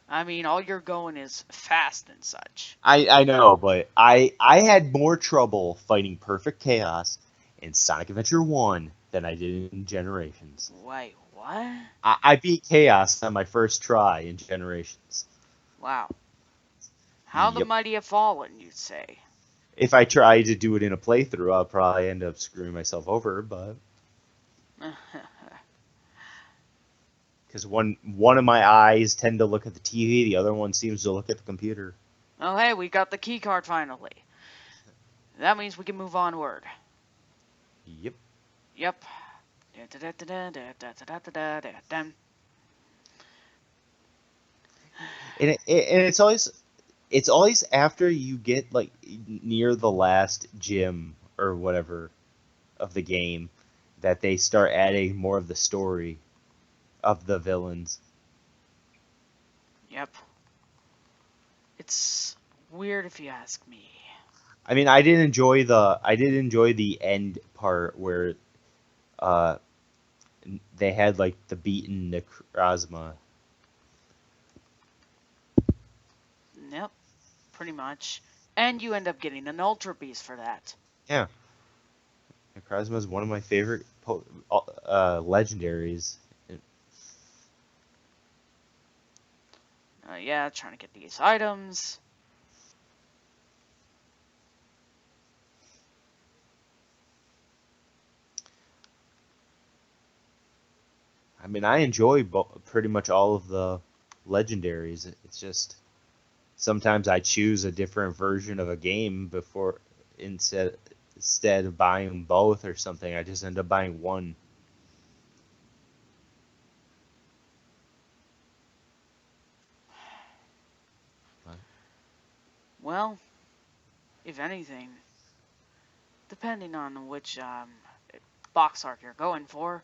I mean, all you're going is fast and such. I know, but I had more trouble fighting Perfect Chaos in Sonic Adventure 1 than I did in Generations. Wait, what? I beat Chaos on my first try in Generations. Wow. How the Yep. mighty have fallen, you'd say. If I try to do it in a playthrough, I'll probably end up screwing myself over, but because one of my eyes tend to look at the TV, the other one seems to look at the computer. Oh, hey, we got the key card finally. That means we can move onward. Yep. Yep. And it's always after you get like near the last gym or whatever of the game that they start adding more of the story of the villains. Yep. It's weird if you ask me. I mean, I did enjoy the end part where uh they had like the beaten Necrozma. Yep, pretty much. And you end up getting an Ultra Beast for that. Yeah, Necrozma is one of my favorite legendaries. Yeah, trying to get these items. I mean, I enjoy pretty much all of the legendaries. It's just sometimes I choose a different version of a game before instead instead of buying both or something. I just end up buying one. Well, if anything, depending on which box art you're going for,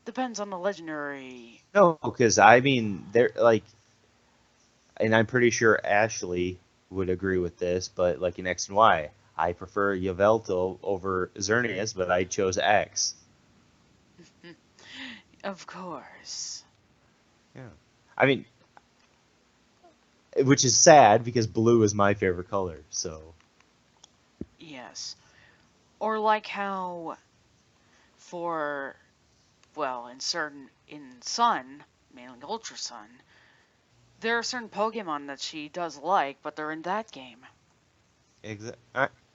depends on the legendary. No, because I mean, they're like, and I'm pretty sure Ashley would agree with this, but like in X and Y, I prefer Yveltal over Xerneas, but I chose X. Of course. Yeah. I mean, which is sad because blue is my favorite color, so. Yes. Or like how for, well, in Sun, mainly Ultra Sun, there are certain Pokemon that she does like, but they're in that game.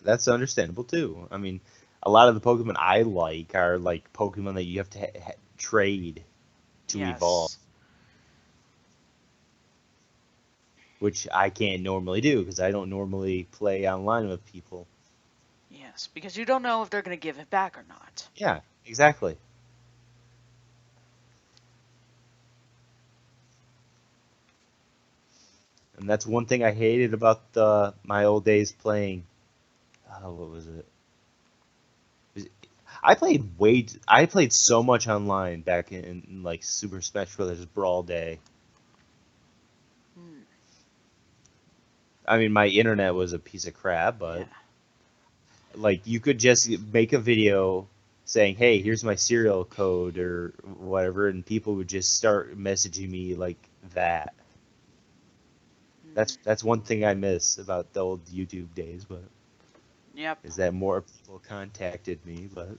That's understandable too. I mean, a lot of the Pokemon I like are like Pokemon that you have to trade to evolve, Yes. which I can't normally do because I don't normally play online with people. Yes, because you don't know if they're going to give it back or not. Yeah, exactly. And that's one thing I hated about my old days playing. What was it? Was- I played so much online back in like Super Smash Bros. Brawl Day. Hmm. I mean, my internet was a piece of crap, Yeah. but like you could just make a video saying, "Hey, here's my serial code" or whatever, and people would just start messaging me like that. Hmm. That's one thing I miss about the old YouTube days, but Yep. is that more people contacted me, but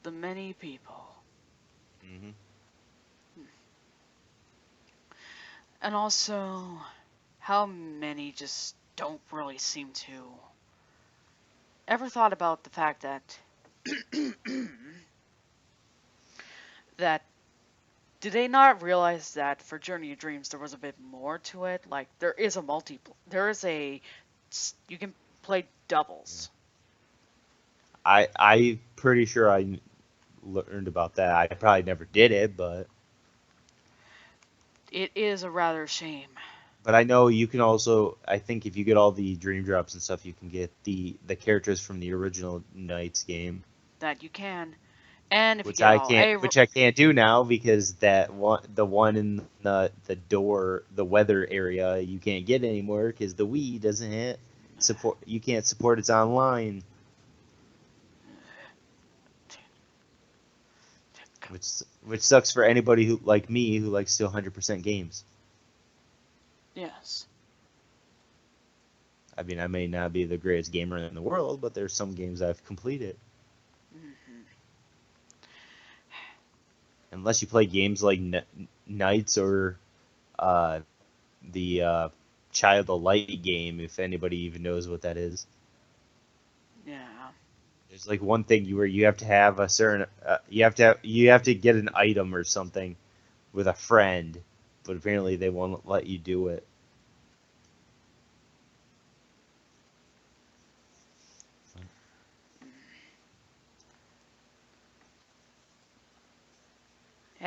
The many people. hmm And also, how many just don't really seem to ever thought about the fact that that did they not realize that for Journey of Dreams there was a bit more to it? Like there is a you can play doubles. I pretty sure I learned about that. I probably never did it, It is a rather shame but I know you can also. I think if you get all the dream drops and stuff, you can get the characters from the original Knights game. that you can, and if you Which get I all can't, A, which I can't do now because the one in the door, the weather area, you can't get anymore because the Wii doesn't hit support. You can't support its online, which sucks for anybody who like me who likes to 100% games. yes. I mean, I may not be the greatest gamer in the world, but there's some games I've completed. Hmm. Unless you play games like Knights or uh, the Child of Light game, if anybody even knows what that is. Yeah. There's like one thing where you have to have a certain you have to get an item or something with a friend, but apparently they won't let you do it.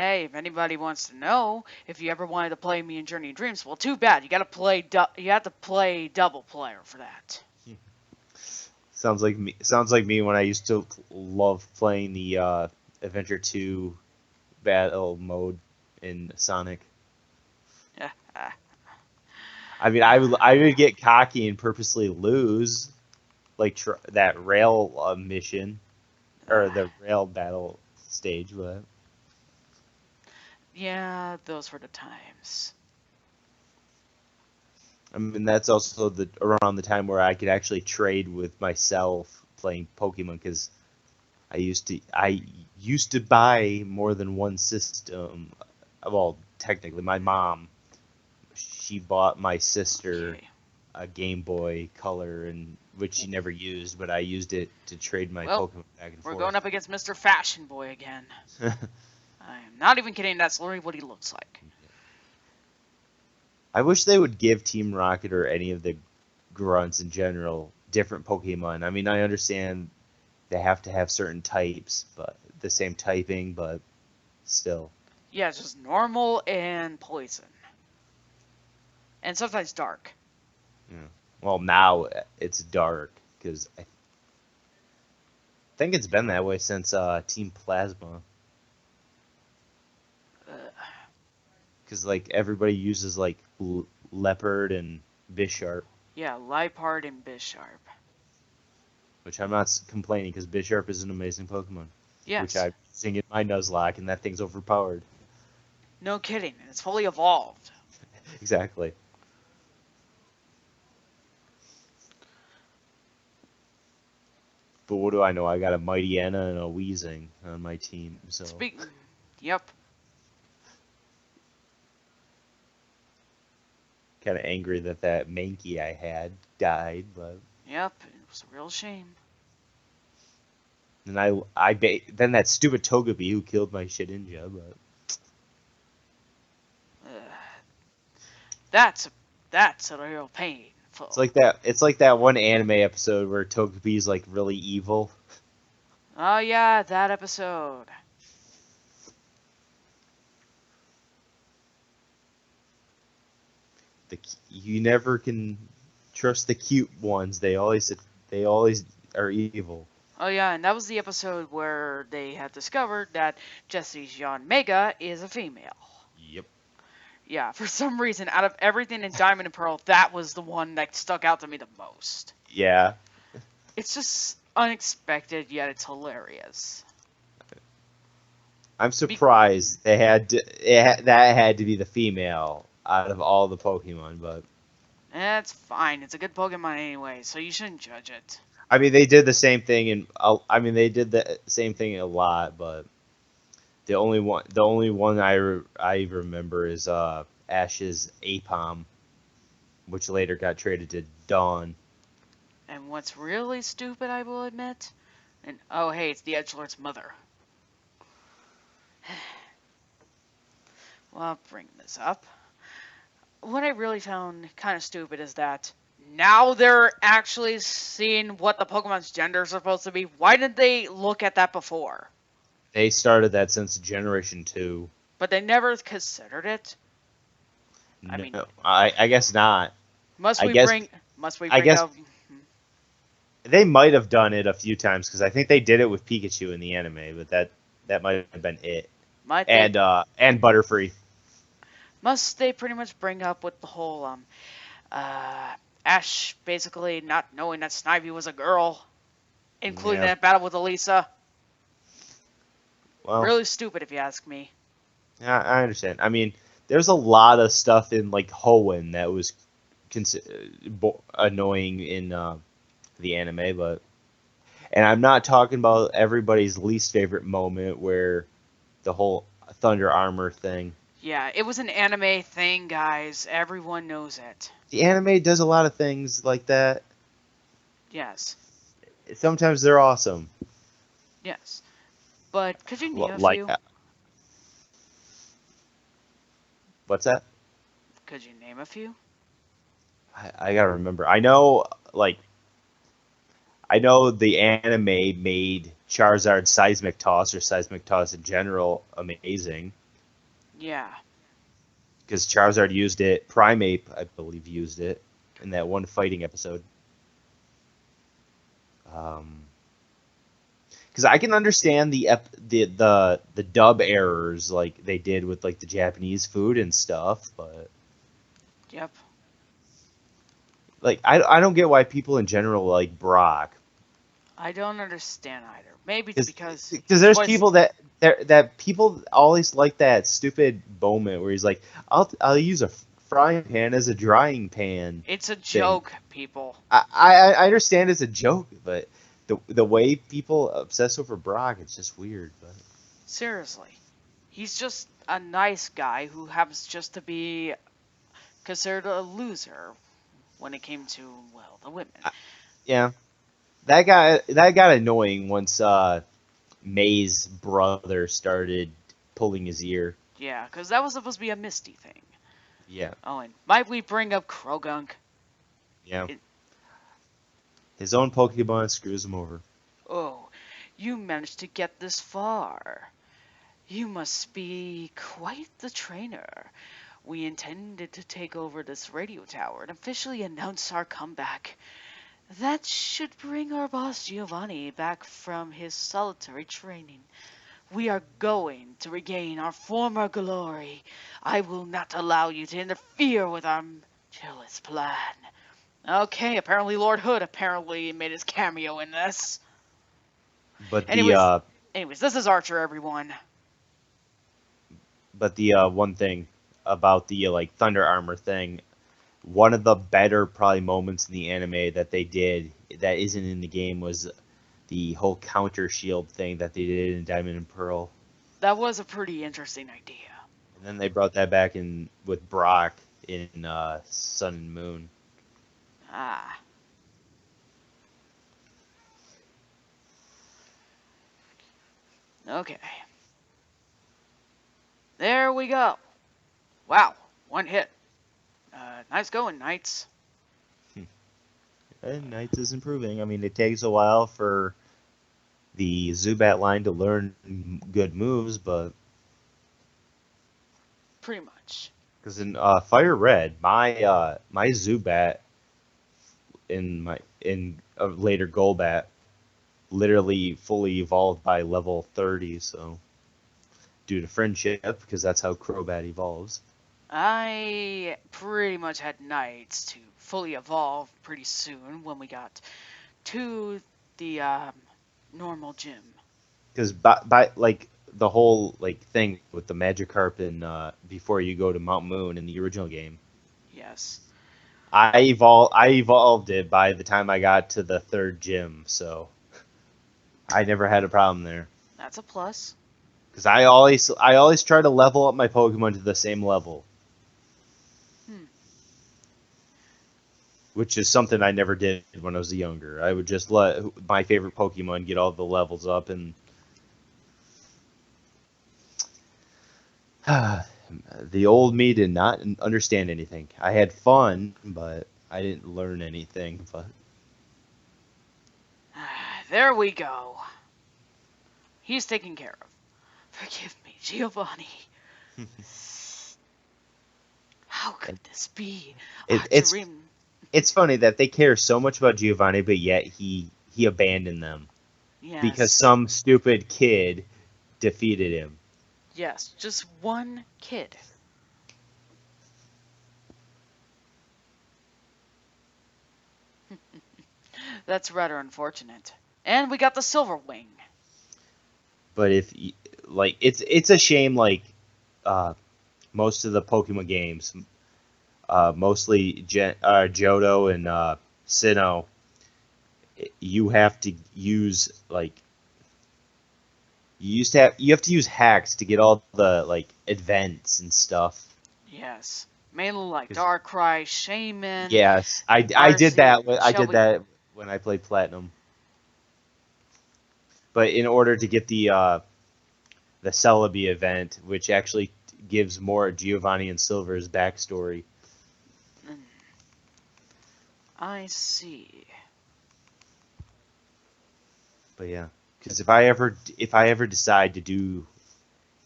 Hey, if anybody wants to know, if you ever wanted to play me in Journey of Dreams, well, too bad. You have to play double player for that. Sounds like me. Sounds like me when I used to love playing the Adventure 2 battle mode in Sonic. I mean, I would get cocky and purposely lose, like that rail mission, or the rail battle stage, but Yeah, those were the times. I mean that's also around the time where I could actually trade with myself playing Pokemon because I used to buy more than one system. Well, technically, my mom she bought my sister Okay. a Game Boy Color, and which she never used, but I used it to trade my Well, Pokemon back and we're forth. going up against Mr. Fashion Boy again. I am not even kidding. That's literally what he looks like. I wish they would give Team Rocket or any of the grunts in general different Pokemon. I mean, I understand they have to have certain types, but the same typing, but still. Yeah, it's just normal and poison. And sometimes dark. Yeah. Well, now it's dark because I think it's been that way since Team Plasma. Because like everybody uses like Leopard and Bisharp, Yeah, Liepard and Bisharp. which I'm not complaining because Bisharp is an amazing Pokemon. Yes. Which I'm using in my Nuzlocke, and that thing's overpowered. No kidding. And it's fully evolved. Exactly. But what do I know? I got a Mighty Anna and a Weezing on my team, so. Yep. Kind of angry that Mankey I had died, but. Yep, it was a real shame. And then that stupid Togepi who killed my Shedinja, but. That's a real pain. It's like that. It's like that one anime episode where Togepi's like really evil. Oh yeah, that episode. You never can trust the cute ones. They always are evil. Oh yeah, and that was the episode where they had discovered that Jessie's Yon Mega is a female. Yep. Yeah, for some reason, out of everything in Diamond and Pearl, that was the one that stuck out to me the most. Yeah. It's just unexpected, yet it's hilarious. I'm surprised that had to be the female out of all the Pokemon, but It's fine. It's a good Pokemon anyway, so you shouldn't judge it. I mean they did the same thing they did the same thing a lot, but the only one I remember is Ash's Apom, which later got traded to Dawn. And what's really stupid, I will admit, and oh hey, it's the Edgelord's mother. Well, I'll bring this up. What I really found kind of stupid is that now they're actually seeing what the Pokemon's gender is supposed to be. Why didn't they look at that before? They started that since Generation 2. But they never considered it. I mean, I guess not. Must we bring up? They might have done it a few times because I think they did it with Pikachu in the anime, but that might have been it. And Butterfree. Must they pretty much bring up with the whole Ash basically not knowing that Snivy was a girl, including that battle with Elisa? Well, really stupid if you ask me. Yeah, I understand. I mean, there's a lot of stuff in like Hoenn that was annoying in the anime, and I'm not talking about everybody's least favorite moment where the whole Thunder Armor thing. Yeah, it was an anime thing, guys. Everyone knows it. The anime does a lot of things like that. Yes. Sometimes they're awesome. Yes. But could you name a few? What's that? Could you name a few? I gotta remember. I know the anime made Charizard Seismic Toss or Seismic Toss in general amazing. Yeah. Because Charizard used it. Primeape, I believe, used it in that one fighting episode. Because I can understand the dub errors like they did with like the Japanese food and stuff, but Yep. like I don't get why people in general like Brock. I don't understand either. Maybe it's Because because his there's voice. people that people always like that stupid moment where he's like, I'll use a frying pan as a drying pan It's a thing. joke, people. I understand it's a joke, but the way people obsess over Brock, it's just weird. But Seriously. He's just a nice guy who happens just to be considered a loser when it came to, well, the women. yeah, that got annoying once May's brother started pulling his ear. Yeah, because that was supposed to be a Misty thing. Yeah, Oh, and might we bring up Krogunk? yeah. It, His own Pokemon screws him over. oh, you managed to get this far. You must be quite the trainer. We intended to take over this radio tower and officially announce our comeback. That should bring our boss Giovanni back from his solitary training. We are going to regain our former glory. I will not allow you to interfere with our jealous plan. Okay, apparently Lord Hood apparently made his cameo in this. But the Anyways, uh, this is Archer, everyone. but the one thing about the like Thunder Armor thing, one of the better probably moments in the anime that they did that isn't in the game was the whole counter shield thing that they did in Diamond and Pearl. That was a pretty interesting idea. And then they brought that back in with Brock in Sun and Moon. Ah. Okay. There we go. Wow, one hit. Nice going, Knights. And Knights is improving. I mean, it takes a while for the Zubat line to learn good moves, but Pretty much. because in Fire Red, my Zubat in a later Golbat literally fully evolved by level 30, so due to friendship, because that's how Crobat evolves. I pretty much had Knights to fully evolve pretty soon when we got to the normal gym. Because by like the whole like thing with the Magikarp and before you go to Mount Moon in the original game, Yes. I evolved it by the time I got to the third gym, so I never had a problem there. That's a plus. Because I always try to level up my Pokemon to the same level, Hmm. which is something I never did when I was younger. I would just let my favorite Pokemon get all the levels up, and the old me did not understand anything. I had fun, but I didn't learn anything. But There we go. He's taken care of. Forgive me, Giovanni. How could this be? it, Our it's dream. it's funny that they care so much about Giovanni, but yet he abandoned them because Yes. some stupid kid defeated him. Yes, just one kid. That's rather unfortunate. And we got the Silver Wing. But like it's a shame like most of the Pokemon games, mostly Johto and Sinnoh, you have to use like you have to use hacks to get all the like events and stuff. Yes. Mainly like 'Cause- Darkrai, Shaman, yes, I did Arcee, that. I did Shelby. that when I played Platinum. But in order to get the Celebi event, which actually gives more Giovanni and Silver's backstory. I see. But yeah, because if I ever decide to do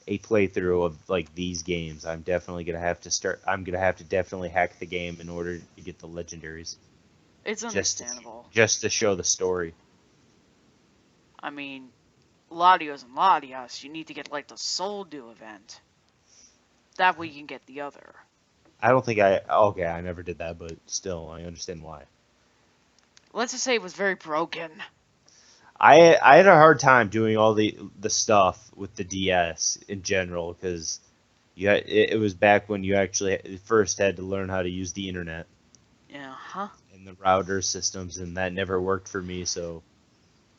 a playthrough of like these games, I'm definitely gonna have to start. I'm gonna have to definitely hack the game in order to get the legendaries, It's just understandable. just to show the story. I mean, Latios and Latias, you need to get like the Soul Dew event. That way you can get the other. I don't think I. Okay, I never did that, but still, I understand why. Let's just say it was very broken. I had a hard time doing all the stuff with the DS in general because it was back when you actually first had to learn how to use the internet Yeah, huh? and the router systems, and that never worked for me. So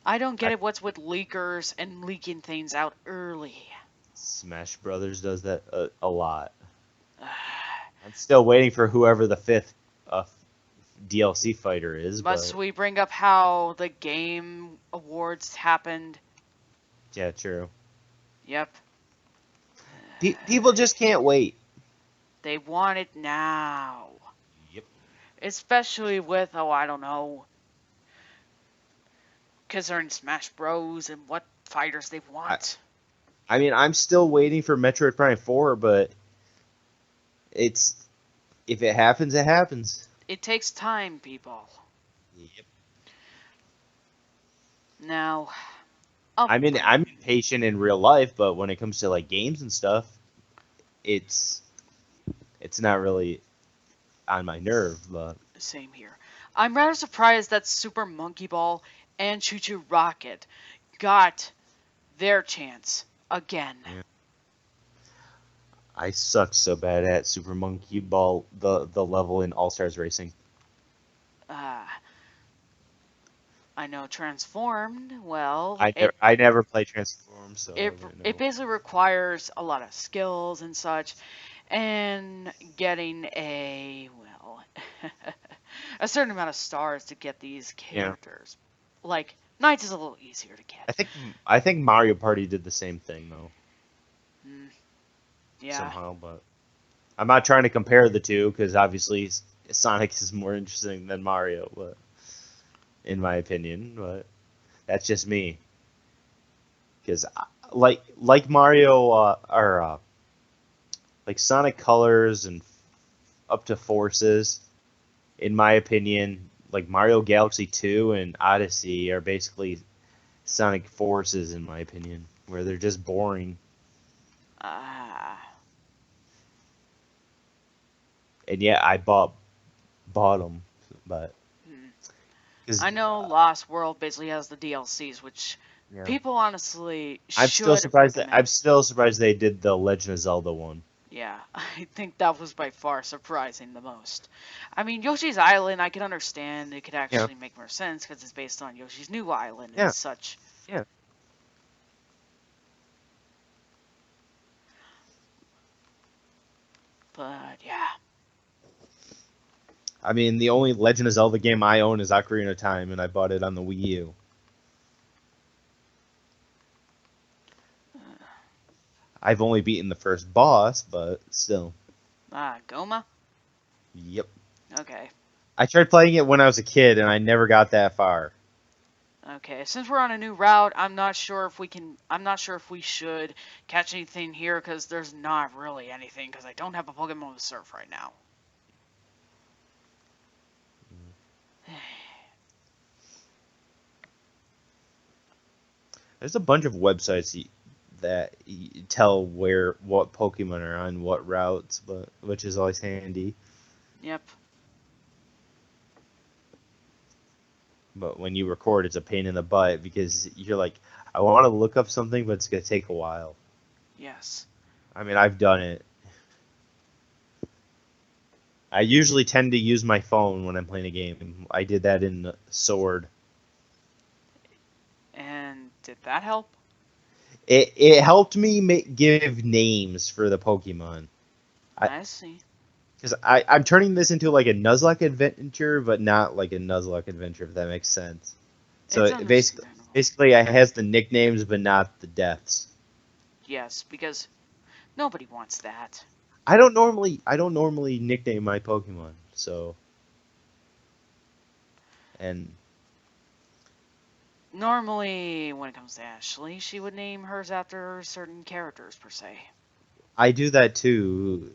I don't get I, it what's with leakers and leaking things out early. Smash Brothers does that a lot. I'm still waiting for whoever the fifth DLC fighter is, Must but we bring up how the game awards happened? yeah, true. Yep. People just can't wait. They want it now. Yep. Especially with, oh, I don't know, because they're in Smash Bros. And what fighters they I, want. I mean, I'm still waiting for Metroid Prime 4, but it's if it happens, it happens. It takes time, people. Yep. Now, I'm impatient in real life, but when it comes to like games and stuff, it's it's not really on my nerve. But same here. I'm rather surprised that Super Monkey Ball and Choo Choo Rocket got their chance again. yeah. I suck so bad at Super Monkey Ball, the level in All Stars Racing. Uh, I know Transformed, well, I never play Transform, so I wouldn't it know. basically requires a lot of skills and such, and getting a certain amount of stars to get these Yeah. characters. Like, Knights is a little easier to get. I think Mario Party did the same thing though, Mm, yeah. somehow, but I'm not trying to compare the two because obviously Sonic is more interesting than Mario, but in my opinion, but that's just me. Because like Mario or like Sonic Colors and up to Forces, in my opinion, like Mario Galaxy 2 and Odyssey are basically Sonic Forces in my opinion, where they're just boring. Ah. And yeah, I bought them, but because I know Lost World basically has the DLCs, which yeah, people honestly should I'm recommend. still surprised they did the Legend of Zelda one. Yeah, I think that was by far surprising the most. I mean, Yoshi's Island, I can understand. It could Yeah, actually make more sense because it's based on Yoshi's New Island and yeah, such. yeah. But yeah, I mean, the only Legend of Zelda game I own is Ocarina of Time, and I bought it on the Wii U. I've only beaten the first boss, but still. Goma? Yep. Okay. I tried playing it when I was a kid, and I never got that far. Okay, since we're on a new route, I'm not sure if we should catch anything here because there's not really anything because I don't have a Pokemon to surf right now. There's a bunch of websites that tell what Pokemon are on what routes, but which is always handy. Yep. But when you record, it's a pain in the butt because you're like, I want to look up something, but it's gonna take a while. Yes. I mean, I've done it. I usually tend to use my phone when I'm playing a game. I did that in Sword. And did that help? It helped me give names for the Pokemon. I see. Because I'm turning this into like a Nuzlocke adventure, but not like a Nuzlocke adventure, if that makes sense. So It's it understandable. basically it has the nicknames, but not the deaths. Yes, because nobody wants that. I don't normally nickname my Pokemon, so and Normally, when it comes to Ashley, she would name hers after certain characters, per se. I do that too.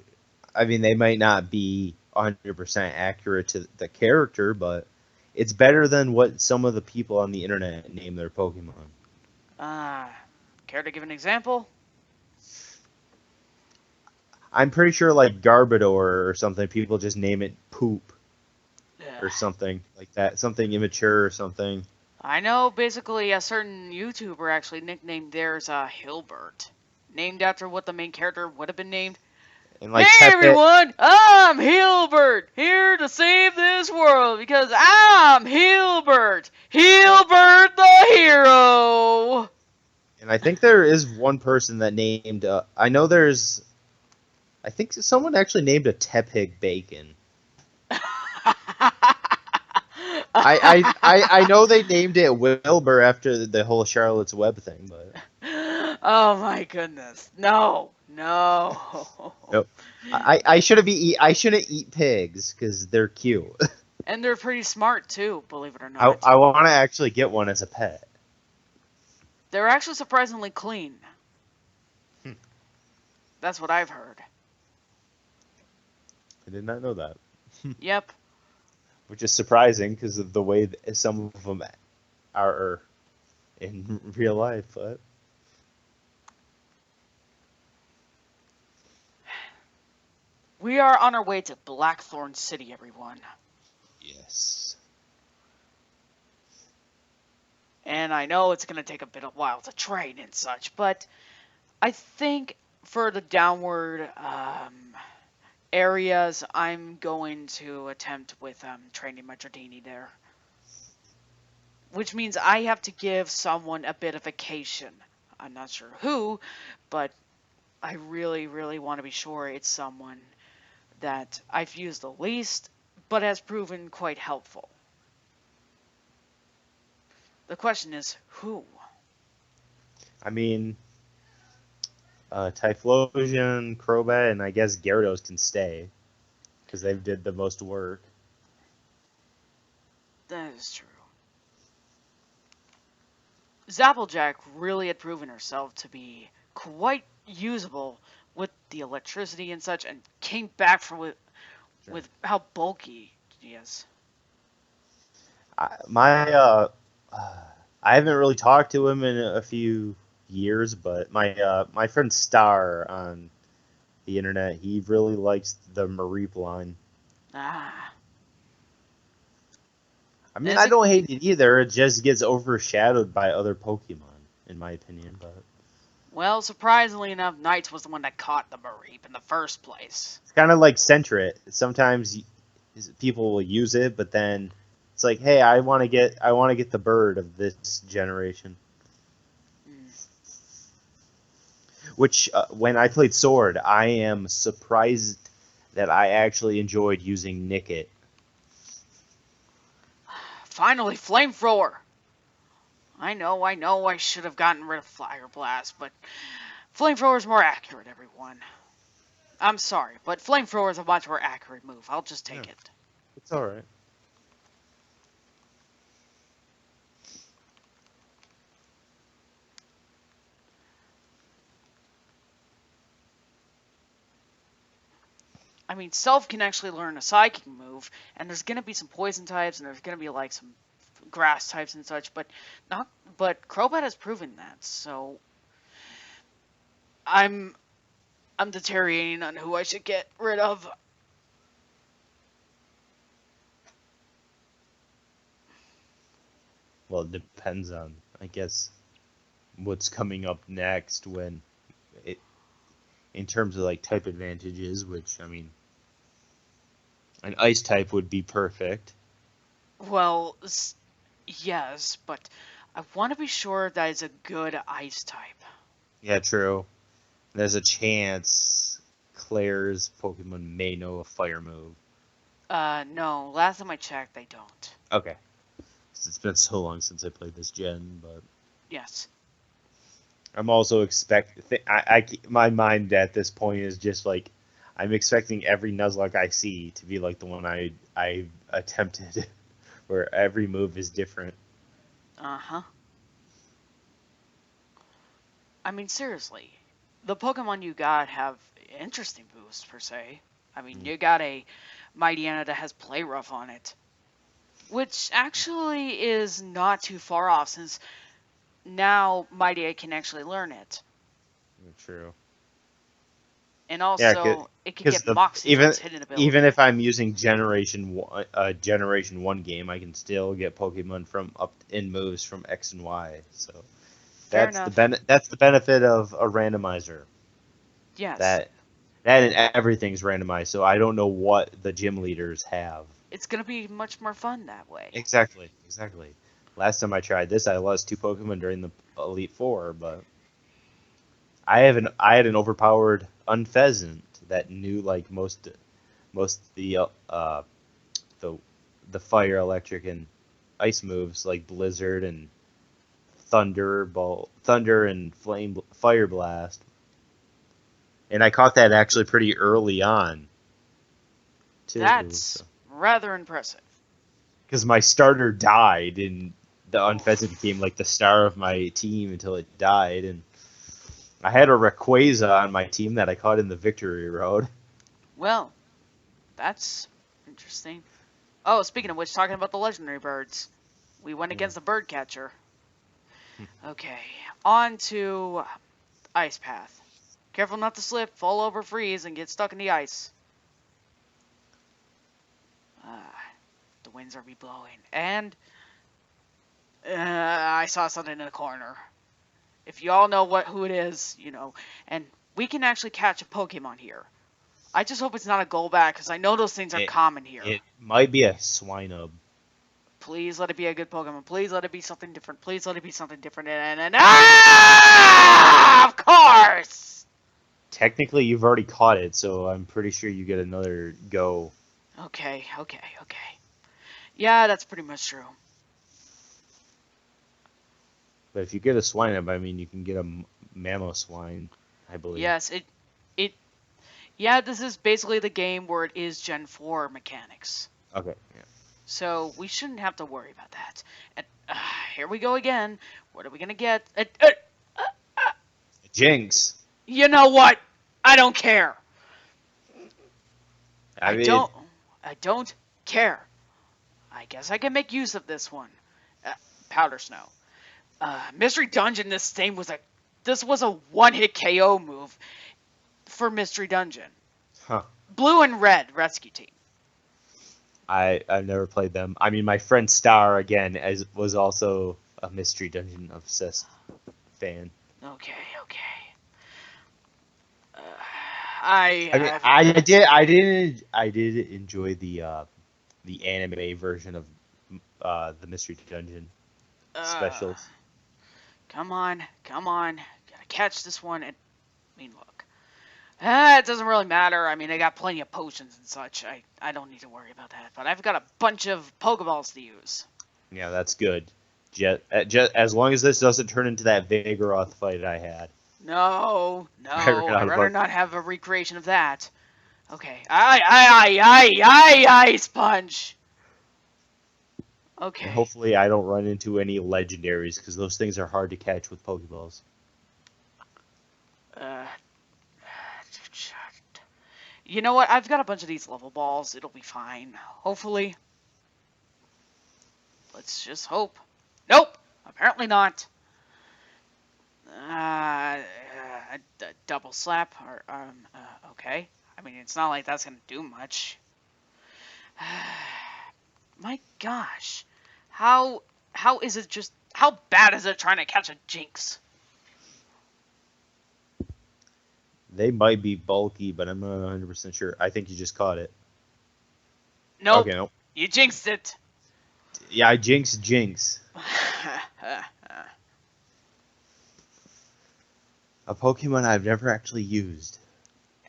I mean, they might not be 100% accurate to the character, but it's better than what some of the people on the internet name their Pokemon. Care to give an example? I'm pretty sure, like Garbodor or something, people just name it Poop or something like that. Something immature or something. I know basically a certain YouTuber actually nicknamed theirs Hilbert. Named after what the main character would have been named. And Hey like Tepe, everyone, I'm Hilbert, here to save this world because I'm Hilbert, Hilbert the hero. and I think there is one person that named. I know there's. I think someone actually named a Tepig Bacon. I know they named it Wilbur after the whole Charlotte's Web thing, but Oh my goodness, no. nope. I shouldn't eat pigs because they're cute. And they're pretty smart too, believe it or not. I want to actually get one as a pet. They're actually surprisingly clean. That's what I've heard. I did not know that. Yep. Which is surprising because of the way that some of them are in real life, but We are on our way to Blackthorn City, everyone. yes. And I know it's going to take a bit of while to train and such, but I think for the downward areas, I'm going to attempt with training my Dratini there. Which means I have to give someone a bit of vacation. I'm not sure who, but I really, really want to be sure it's someone that I've used the least, but has proven quite helpful. The question is, who? I mean, Typhlosion, Crobat, and I guess Gyarados can stay because they did the most work. That is true. Zapplejack really had proven herself to be quite usable with the electricity and such, and came back with how bulky she is. I haven't really talked to him in a few years, but my friend Star on the internet, he really likes the Mareep line. Ah. I mean, I don't hate it either. It just gets overshadowed by other Pokemon, in my opinion. But well, surprisingly enough, Knights was the one that caught the Mareep in the first place. it's kind of like Sentret. Sometimes people will use it, but then it's like, hey, I want to get the bird of this generation. Which, when I played Sword, I am surprised that I actually enjoyed using Nickit. Finally, Flamethrower! I know, I should have gotten rid of Fire Blast, but Flamethrower is more accurate, everyone. I'm sorry, but Flamethrower is a much more accurate move. I'll just take it. It's alright. I mean, Self can actually learn a Psychic move, and there's gonna be some Poison types, and there's gonna be like some Grass types and such, but Crobat has proven that, so I'm deteriorating on who I should get rid of. Well, it depends on, I guess, what's coming up next when it, in terms of like type advantages, which, I mean, an ice type would be perfect. Well, yes, but I want to be sure that it's a good ice type. Yeah, true. There's a chance Claire's Pokemon may know a fire move. No. Last time I checked, they don't. Okay. It's been so long since I played this gen, but Yes. I'm also my mind at this point is just like I'm expecting every Nuzlocke I see to be like the one I attempted, where every move is different. Uh-huh. I mean, seriously, the Pokemon you got have interesting boosts per se. I mean, you got a Mightyena that has Play Rough on it, which actually is not too far off since now Mightyena can actually learn it. True. And Yeah, also, it could because get Moxie for its hidden ability. even if I'm using Generation 1 game, I can still get Pokemon from up in moves from X and Y. So Fair that's enough. that's the benefit of a randomizer. Yes. That and everything's randomized, so I don't know what the gym leaders have. It's going to be much more fun that way. Exactly. Last time I tried this, I lost 2 Pokemon during the Elite Four, but I had an overpowered Unpheasant that knew like most the the fire, electric, and ice moves like Blizzard and Thunder and Fire Blast, and I caught that actually pretty early on. Too, That's rather impressive. Because my starter died, and the Oof. Unfezant became like the star of my team until it died, and I had a Rayquaza on my team that I caught in the Victory Road. Well, that's interesting. Oh, speaking of which, talking about the legendary birds, we went against the bird catcher. Okay, on to Ice Path. Careful not to slip, fall over, freeze, and get stuck in the ice. The winds are blowing, and I saw something in the corner. If you all know who it is, you know, and we can actually catch a Pokemon here. I just hope it's not a Golbat, because I know those things are common here. It might be a Swinub. Please let it be a good Pokemon. Please let it be something different. Please let it be something different. And of course! Technically, you've already caught it, so I'm pretty sure you get another go. Okay. Yeah, that's pretty much true. But if you get a Swinub, I mean, you can get a Mamoswine, I believe. Yes, yeah, this is basically the game where it is Gen 4 mechanics. Okay, yeah. So we shouldn't have to worry about that. And here we go again. What are we gonna get? Jinx. You know what? I don't care. I don't care. I guess I can make use of this one. Powder Snow. Mystery Dungeon. This was a one-hit KO move for Mystery Dungeon. Huh. Blue and Red Rescue Team. I've never played them. I mean, my friend Star again was also a Mystery Dungeon obsessed fan. Okay. I did enjoy the anime version of the Mystery Dungeon specials. Come on. Gotta catch this one. I mean, look. It doesn't really matter. I mean, I got plenty of potions and such. I don't need to worry about that. But I've got a bunch of Pokeballs to use. Yeah, that's good. As long as this doesn't turn into that Vigoroth fight I had. No. I'd rather not have a recreation of that. Okay. Ice Punch. Okay. And hopefully I don't run into any legendaries, because those things are hard to catch with Pokeballs. You know what? I've got a bunch of these level balls. It'll be fine. Hopefully. Let's just hope. Nope. Apparently not. Double slap. Okay. I mean, it's not like that's gonna do much. My gosh. How is it just... How bad is it trying to catch a Jinx? They might be bulky, but I'm not 100% sure. I think you just caught it. Nope. Okay, nope. You jinxed it. Yeah, I Jinx. A Pokemon I've never actually used.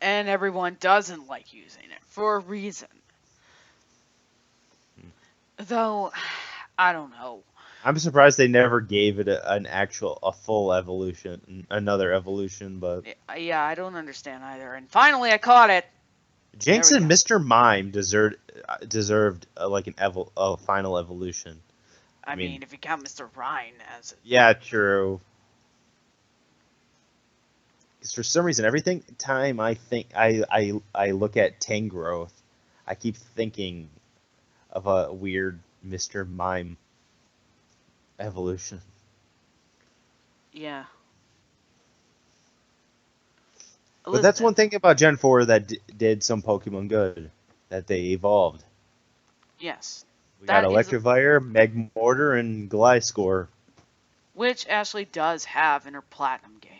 And everyone doesn't like using it for a reason. Though, I don't know. I'm surprised they never gave it a full evolution, another evolution, but... Yeah, I don't understand either. And finally, I caught it. Jinx and Mr. Mime deserved like a final evolution. I mean, if you count Mr. Rhine as... Yeah, true. Because for some reason, every time I look at Tangrowth, I keep thinking of a weird Mr. Mime evolution. Yeah. But that's one Elizabeth. thing about Gen 4 that did some Pokemon good, that they evolved. Yes. We got That is Electivire, Magmortar, and Gliscor. which Ashley does have in her platinum game.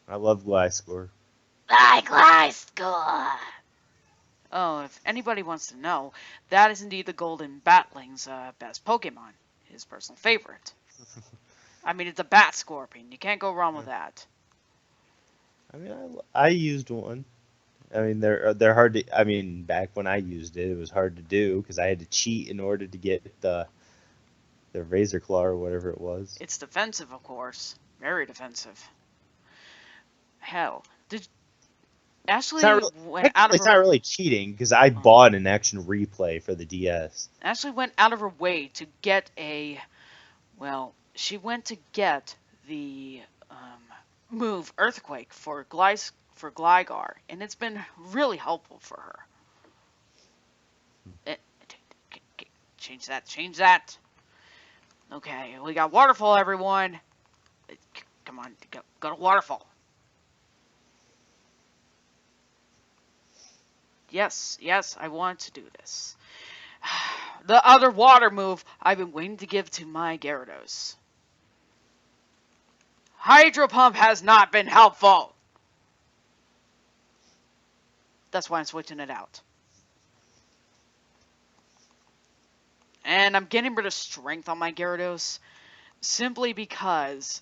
I love Gliscor. High score. Oh, if anybody wants to know, that is indeed the Golden Batling's best Pokemon, his personal favorite. I mean, it's a bat scorpion. You can't go wrong with that. I mean, I used one. I mean, they're hard to. I mean, back when I used it, it was hard to do because I had to cheat in order to get the Razor Claw or whatever it was. It's defensive, of course. Very defensive. Hell, did Ashley went out of It's her not really cheating because I bought an action replay for the DS. Ashley went out of her way to get she went to get the move Earthquake for Gligar, and it's been really helpful for her. Change that. Okay, we got Waterfall, everyone. Come on, go to Waterfall. Yes, I want to do this. The other water move I've been waiting to give to my Gyarados. Hydro Pump has not been helpful. That's why I'm switching it out. And I'm getting rid of Strength on my Gyarados simply because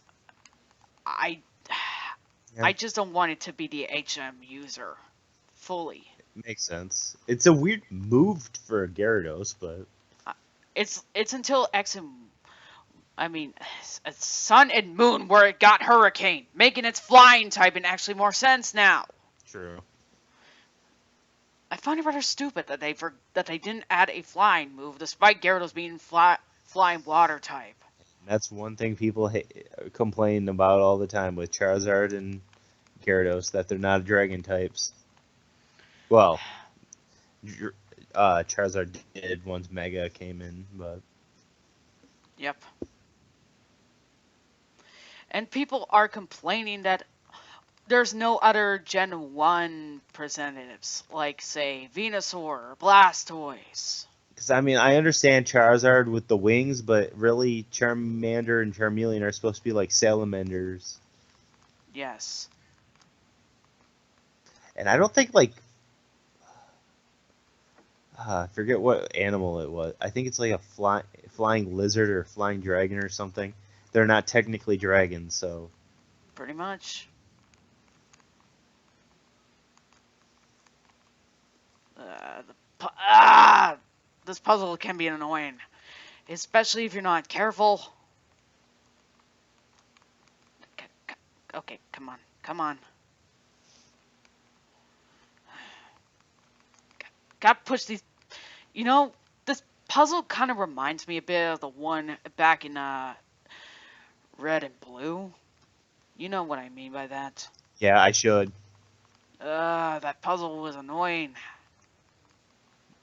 I just don't want it to be the HM user fully. Makes sense. It's a weird move for a Gyarados, but It's until Sun and Moon where it got Hurricane, making its flying type and actually more sense now. true. I find it rather stupid that they didn't add a flying move despite Gyarados being flying water type. That's one thing people complain about all the time with Charizard and Gyarados, that they're not dragon types. Well, Charizard did once Mega came in, but Yep. And people are complaining that there's no other Gen 1 representatives, like, say, Venusaur or Blastoise. because I mean, I understand Charizard with the wings, but really Charmander and Charmeleon are supposed to be like salamanders, Yes. and I don't think like I forget what animal it was. I think it's like a flying lizard or flying dragon or something. They're not technically dragons, so Pretty much. This puzzle can be annoying, especially if you're not careful. Okay, come on. Gotta push these. You know, this puzzle kind of reminds me a bit of the one back in Red and Blue. You know what I mean by that. yeah, I should. That puzzle was annoying.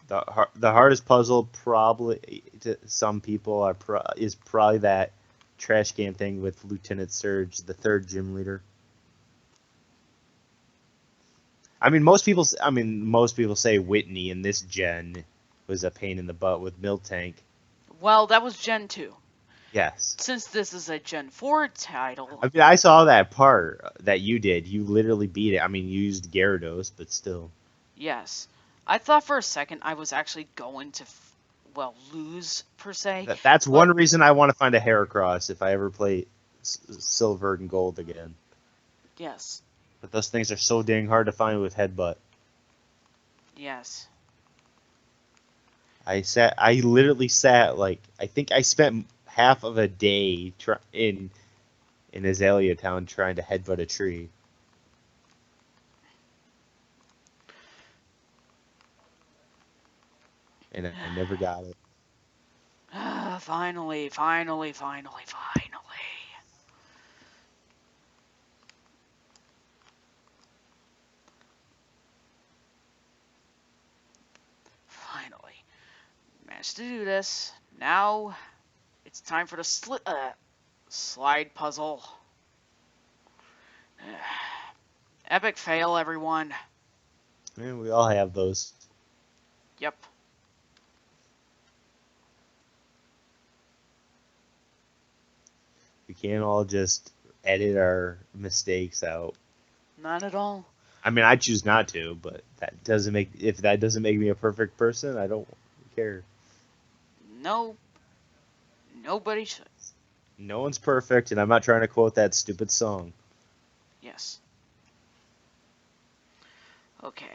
The hardest puzzle probably to some people is probably that trash can thing with Lieutenant Surge, the third gym leader. Most people say Whitney in this gen was a pain in the butt with Miltank. Well, that was Gen 2. Yes. Since this is a Gen 4 title. I mean, I saw that part that you did. You literally beat it. I mean, you used Gyarados, but still. Yes. I thought for a second I was actually going to, lose, per se. That's one reason I want to find a Heracross if I ever play Silver and Gold again. Yes. But those things are so dang hard to find with Headbutt. Yes. I literally sat, like, I think I spent half of a day in Azalea Town trying to headbutt a tree. And I never got it. Finally. managed to do this. Now it's time for the slide puzzle. Epic fail, everyone. Man, we all have those. Yep. We can't all just edit our mistakes out. Not at all. I mean, I choose not to, but if that doesn't make me a perfect person, I don't care. No. Nobody should. No one's perfect, and I'm not trying to quote that stupid song. Yes. Okay.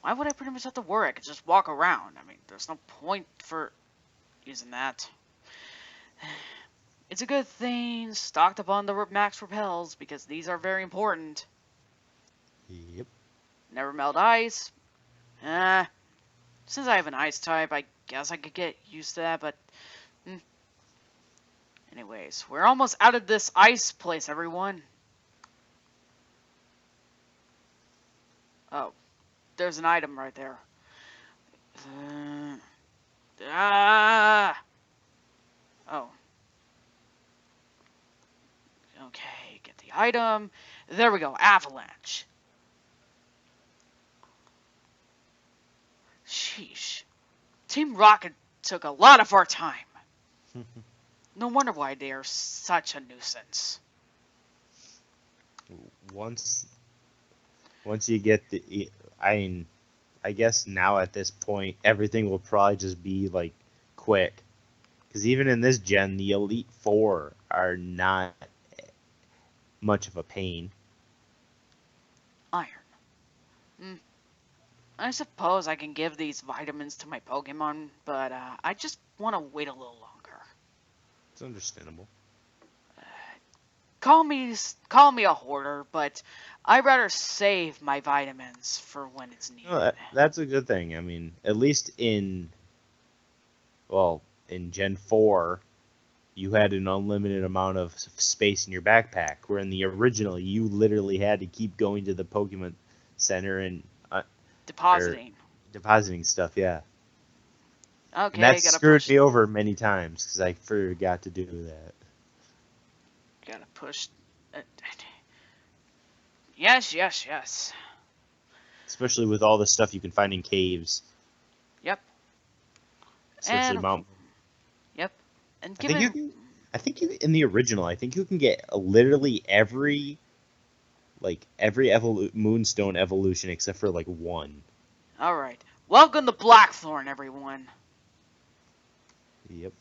Why would I pretty much have to worry? I could just walk around. I mean, there's no point for using that. It's a good thing stocked up on the max repels, because these are very important. Yep. Never melt ice. Since I have an ice type, I guess I could get used to that, but... Anyways, we're almost out of this ice place, everyone. Oh, there's an item right there. Oh. Okay, get the item. There we go, avalanche. Sheesh. Team Rocket took a lot of our time. No wonder why they are such a nuisance. Once you get I guess now at this point, everything will probably just be like quick. Because even in this gen, the Elite Four are not much of a pain. Iron. I suppose I can give these vitamins to my Pokemon, but I just want to wait a little longer. It's understandable. Call me a hoarder, but I'd rather save my vitamins for when it's needed. No, that's a good thing. I mean, at least in Gen 4, you had an unlimited amount of space in your backpack, where in the original, you literally had to keep going to the Pokemon Center and depositing stuff, yeah. Okay, and that screwed me over many times, because I forgot to do that. Gotta push. Yes. Especially with all the stuff you can find in caves. Yep. Especially Mount. Yep. And I think you in the original, I think you can get literally every Moonstone evolution except for like one. All right. Welcome to Blackthorn, everyone. Yep.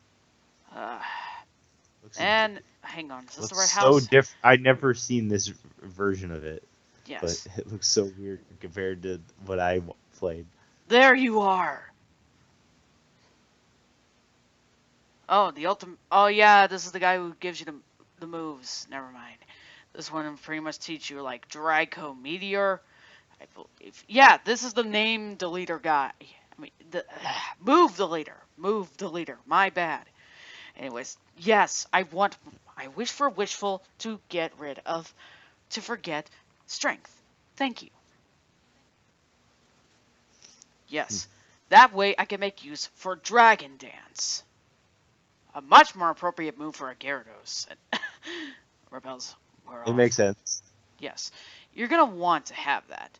And hang on, is this the right so house? different. I've never seen this version of it. Yes. But it looks so weird compared to what I played. There you are. Oh, the ultimate. Oh yeah, this is the guy who gives you the moves. Never mind. This one will pretty much teach you like Draco Meteor. I believe. Yeah, this is the name deleter guy. I mean, move deleter. My bad. Anyways, yes, I wish for Wishful to forget strength. Thank you. Yes, that way I can make use for Dragon Dance. A much more appropriate move for a Gyarados. Repels were off. It makes sense. Yes, you're gonna want to have that.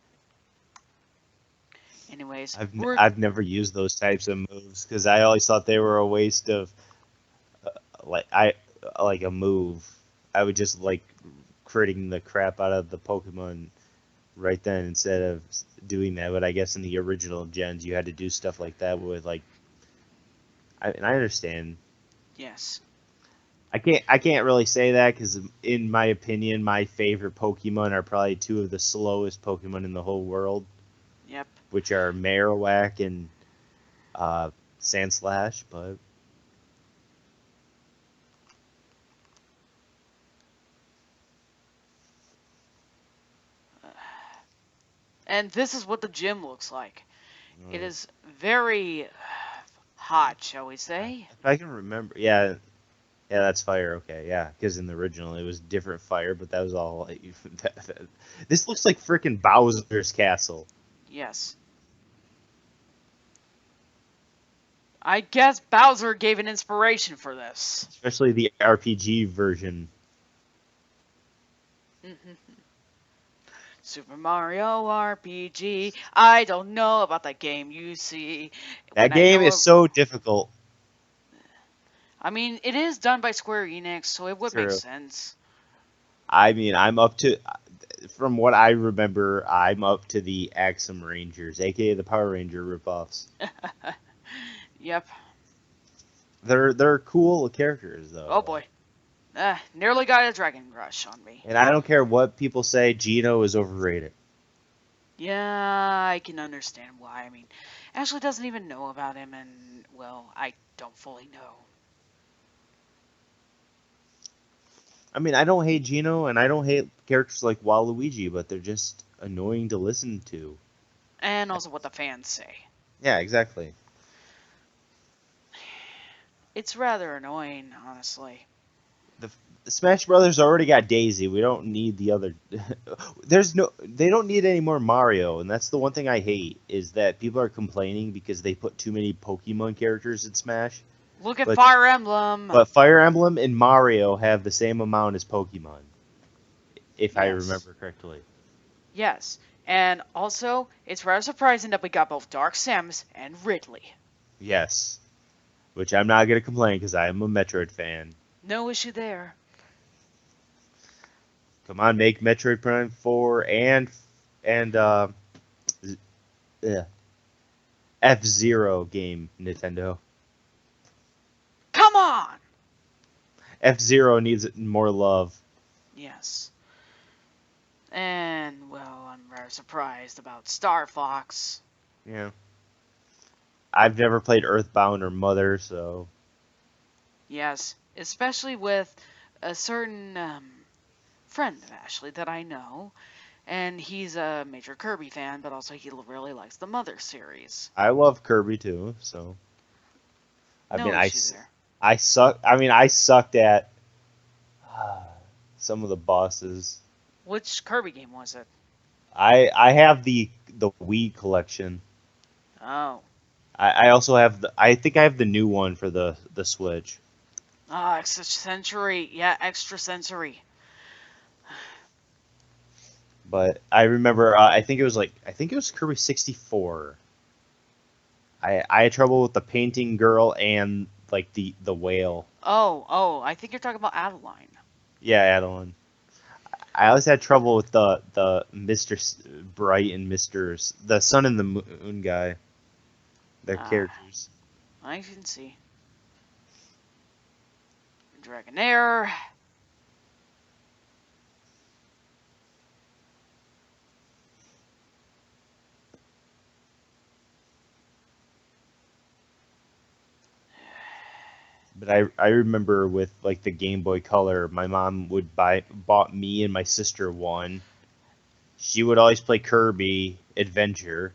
Anyways, I've never used those types of moves because I always thought they were a waste of a move. I would just like critting the crap out of the Pokemon right then instead of doing that. But I guess in the original gens you had to do stuff like that with I understand. Yes. I can't really say that because in my opinion, my favorite Pokemon are probably two of the slowest Pokemon in the whole world. Yep. Which are Marowak and Sandslash, but and this is what the gym looks like. It is very hot, shall we say? If I can remember, yeah, that's fire. Okay, yeah, because in the original it was different fire, but that was all. This looks like freaking Bowser's castle. Yes. I guess Bowser gave an inspiration for this. Especially the RPG version. Super Mario RPG. I don't know about that game you see. That game is so difficult. I mean, it is done by Square Enix, so it would make True. sense. I mean, I'm up to, from what I remember, I'm up to the Axum Rangers, aka the Power Ranger ripoffs. Yep. They're cool characters though. Oh boy. Nearly got a Dragon Rush on me. And I don't care what people say, Gino is overrated. Yeah, I can understand why. I mean, Ashley doesn't even know about him, and, well, I don't fully know. I mean, I don't hate Gino, and I don't hate characters like Waluigi, but they're just annoying to listen to. And also what the fans say. Yeah, exactly. It's rather annoying, honestly. The Smash Brothers already got Daisy. We don't need the other. They don't need any more Mario, and that's the one thing I hate is that people are complaining because they put too many Pokemon characters in Smash. Look at Fire Emblem. But Fire Emblem and Mario have the same amount as Pokemon, if I Yes. remember correctly. Yes, and also, it's rather surprising that we got both Dark Samus and Ridley. Yes, which I'm not gonna complain because I am a Metroid fan. No issue there. Come on, make Metroid Prime 4 and F-Zero game, Nintendo. Come on! F-Zero needs more love. Yes. And, well, I'm rather surprised about Star Fox. Yeah. I've never played Earthbound or Mother, so... Yes, especially with a certain friend of Ashley that I know, and he's a major Kirby fan, but also he really likes the Mother series. I love Kirby too, so... I mean, there. I sucked at some of the bosses. Which Kirby game was it? I have the Wii collection. Oh. I also have I think I have the new one for the Switch. Ah, Extra Sensory. Yeah, Extra Sensory. But I remember I think it was Kirby 64. I had trouble with the painting girl and like the whale. Oh, I think you're talking about Adeline. Yeah, Adeline. I always had trouble with the Mr. Bright and the Sun and the Moon guy. Their characters. I can see. Dragonair. But I remember with like the Game Boy Color, my mom would bought me and my sister one. She would always play Kirby Adventure.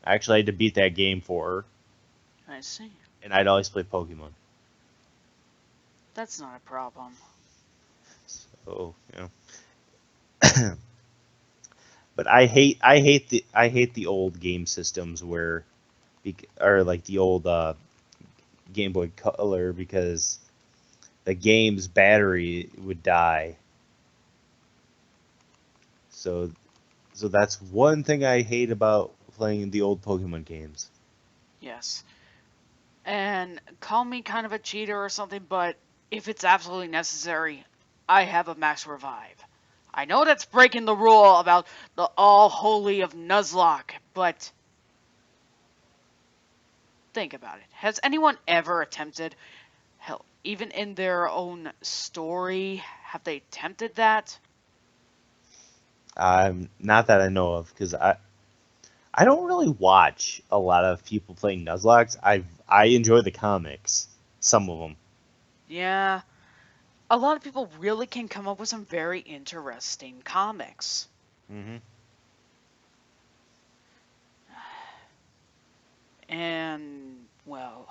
I actually had to beat that game for her. I see. And I'd always play Pokemon. That's not a problem. So, but I hate the old game systems or like the old Game Boy Color because the game's battery would die. So that's one thing I hate about playing the old Pokemon games. Yes. And call me kind of a cheater or something, but if it's absolutely necessary, I have a max revive. I know that's breaking the rule about the all holy of Nuzlocke, but think about it. Has anyone ever attempted, hell, even in their own story, have they attempted that? Not that I know of, because I don't really watch a lot of people playing Nuzlocke. I enjoy the comics, some of them. Yeah, a lot of people really can come up with some very interesting comics. Mm-hmm. And, well,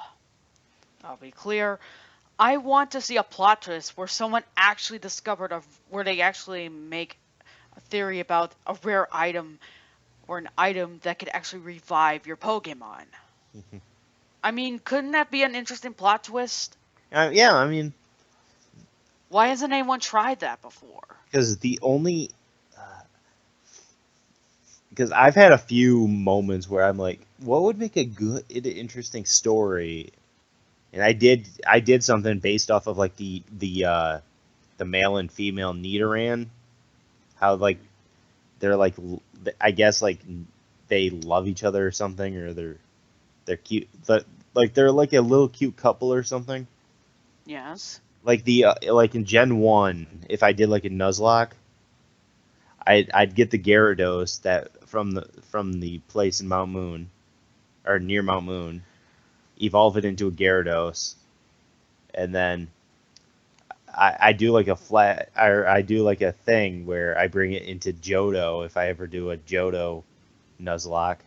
I'll be clear. I want to see a plot twist where someone actually discovered where they actually make a theory about a rare item or an item that could actually revive your Pokemon. I mean, couldn't that be an interesting plot twist? Yeah, I mean, Why hasn't anyone tried that before? because because I've had a few moments where I'm like, what would make a good, interesting story? And I did something based off of like the male and female Nidoran, how like they're like I guess like they love each other or something, or they're cute, but like they're like a little cute couple or something. Yes. Like like in Gen 1, if I did like a Nuzlocke, I'd get the Gyarados that from the place in Mount Moon or near Mount Moon, evolve it into a Gyarados, and then I do like I do like a thing where I bring it into Johto if I ever do a Johto Nuzlocke,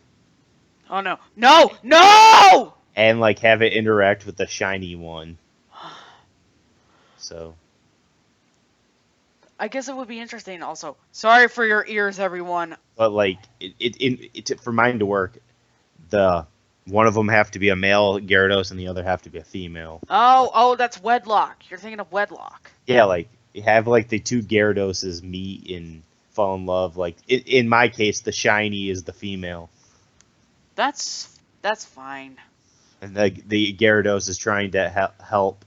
Oh no. No! No! and like have it interact with the shiny one. So I guess it would be interesting also. Sorry for your ears, everyone. but like for mine to work, the one of them have to be a male Gyarados and the other have to be a female. Oh, that's wedlock. You're thinking of wedlock. Yeah, like you have like the two Gyaradoses meet and fall in love. Like in my case, the shiny is the female, That's fine. and the Gyarados is trying to help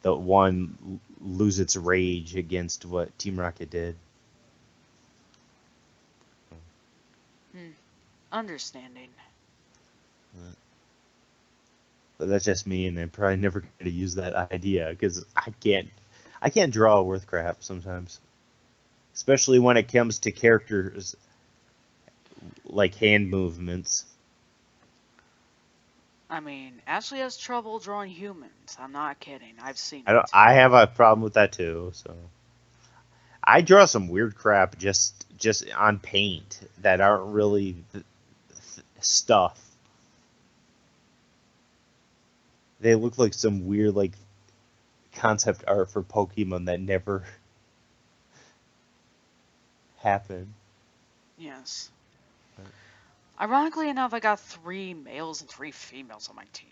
the one lose its rage against what Team Rocket did. Understanding. But that's just me, and I'm probably never going to use that idea because I can't draw worth crap sometimes, especially when it comes to characters like hand movements. I mean, Ashley has trouble drawing humans. I'm not kidding. I've seen I don't. it. I have a problem with that too. So I draw some weird crap just on paint that aren't really stuff. They look like some weird like concept art for Pokemon that never happened. Yes. Right. Ironically enough, I got 3 males and 3 females on my team.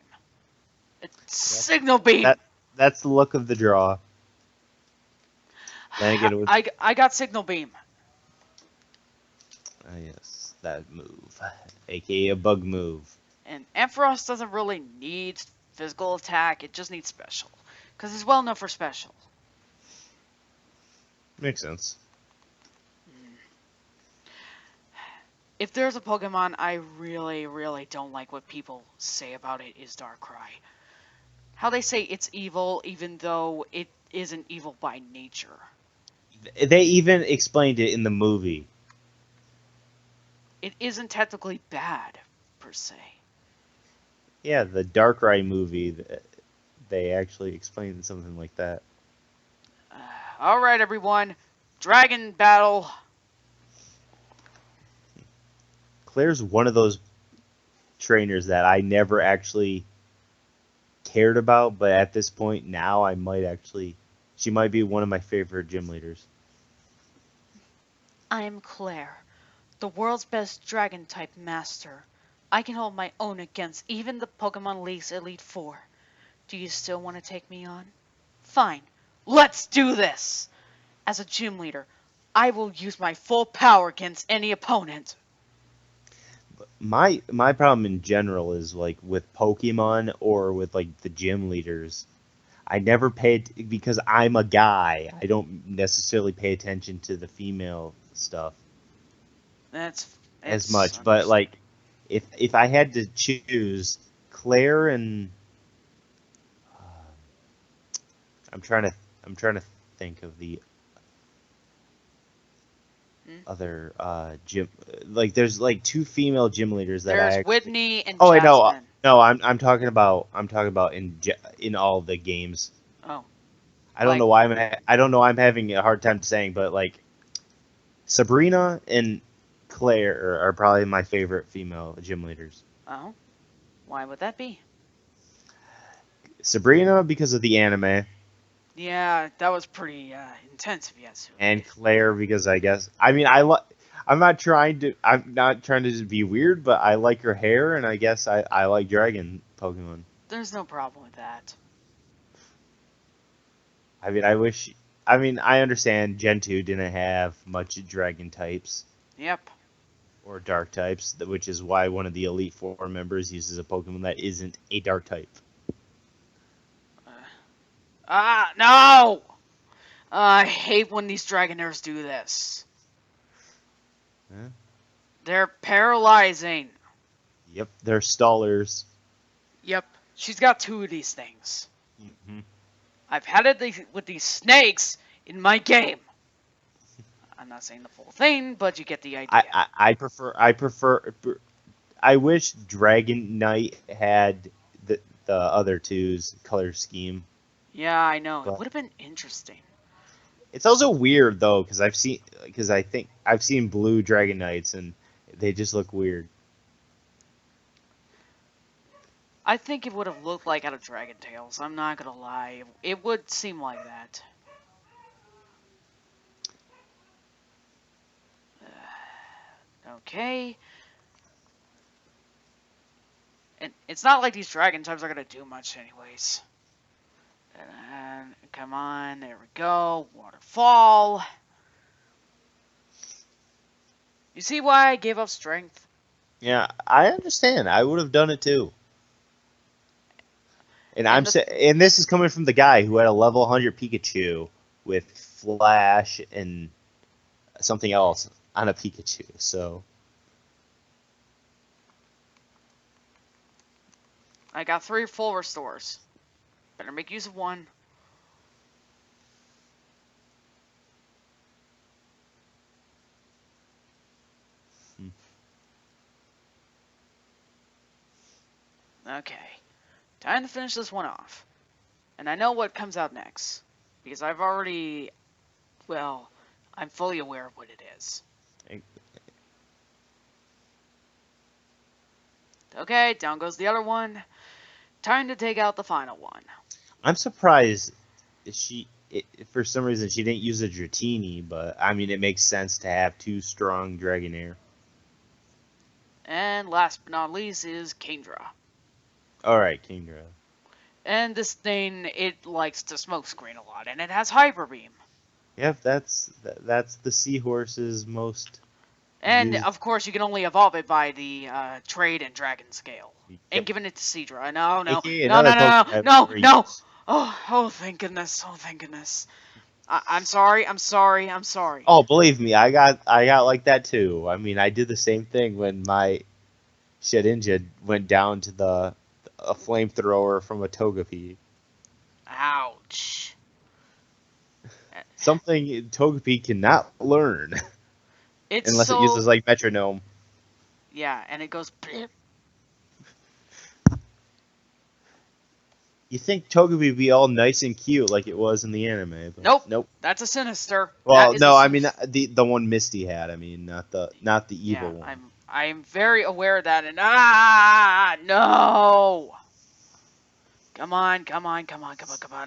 It's Signal Beam! That's the look of the draw. Then again, it was, I got Signal Beam. yes, that move, aka a bug move. And Ampharos doesn't really need physical attack, it just needs special. Because he's well known for special. Makes sense. If there's a Pokemon I really, really don't like what people say about it is Darkrai. How they say it's evil even though it isn't evil by nature. They even explained it in the movie. It isn't technically bad, per se. Yeah, the Darkrai movie, they actually explained something like that. Alright, everyone. Dragon battle. Claire's one of those trainers that I never actually cared about, but at this point now I might actually. She might be one of my favorite gym leaders. I'm Claire, the world's best Dragon-type master. I can hold my own against even the Pokemon League's Elite Four. Do you still want to take me on? Fine, let's do this! As a gym leader, I will use my full power against any opponent. My problem in general is like with Pokemon or with like the gym leaders. I never paid because I'm a guy. I don't necessarily pay attention to the female stuff That's as much. But like, if I had to choose Claire and I'm trying to think of the other gym. Like, there's like 2 female gym leaders that there's I actually, Whitney and oh, I Jasmine. know. No, I'm talking about in all the games. Oh. I don't Like- know why I'm having a hard time saying, but like Sabrina and Claire are probably my favorite female gym leaders. Oh? Why would that be? Sabrina because of the anime, Yeah, that was pretty intense, if you ask me. and Claire because I guess I'm not trying to be weird, but I like her hair, and I guess I like dragon Pokemon. There's no problem with that. I mean, I understand Gen 2 didn't have much Dragon types Yep. or Dark types, which is why one of the Elite Four members uses a Pokemon that isn't a Dark type. No! I hate when these Dragonairs do this. Huh? They're paralyzing. Yep, they're stallers. Yep. She's got 2 of these things. Mm-hmm. I've had it with these snakes in my game. I'm not saying the full thing, but you get the idea. I wish Dragon Knight had the other two's color scheme. Yeah, I know. But it would have been interesting. It's also weird though, because I think I've seen blue Dragon Knights and they just look weird. I think it would have looked like out of Dragon Tales. I'm not gonna lie. It would seem like that. Okay. And it's not like these Dragon types are gonna do much anyways. And come on, there we go. Waterfall. You see why I gave up strength? Yeah, I understand. I would have done it too. And this is coming from the guy who had a level 100 Pikachu with Flash and something else on a Pikachu. So I got 3 full restores. Better make use of one. Okay. Time to finish this one off. And I know what comes out next. Because I've already... Well, I'm fully aware of what it is. Okay, down goes the other one. Time to take out the final one. I'm surprised for some reason she didn't use a Dratini, but I mean it makes sense to have 2 strong Dragonair. And last but not least is Kingdra. Alright, Kingdra. And this thing, it likes to smoke screen a lot, and it has Hyper Beam. Yep, that's the Seahorse's most. And used. of course, you can only evolve it by the trade and dragon scale. Yep. And giving it to Seadra. No. Oh, thank goodness. Oh, thank goodness. I'm sorry. Oh, believe me, I got like that too. I mean, I did the same thing when my Shedinja went down to a flamethrower from a Togepi. Ouch. Something Togepi cannot learn. Unless it uses like metronome. Yeah, and it goes blip. You think Togepi would be all nice and cute like it was in the anime? But Nope. That's a Sinister. Well, no, I mean the one Misty had. I mean, not the evil one. I'm very aware of that. And no. Come on.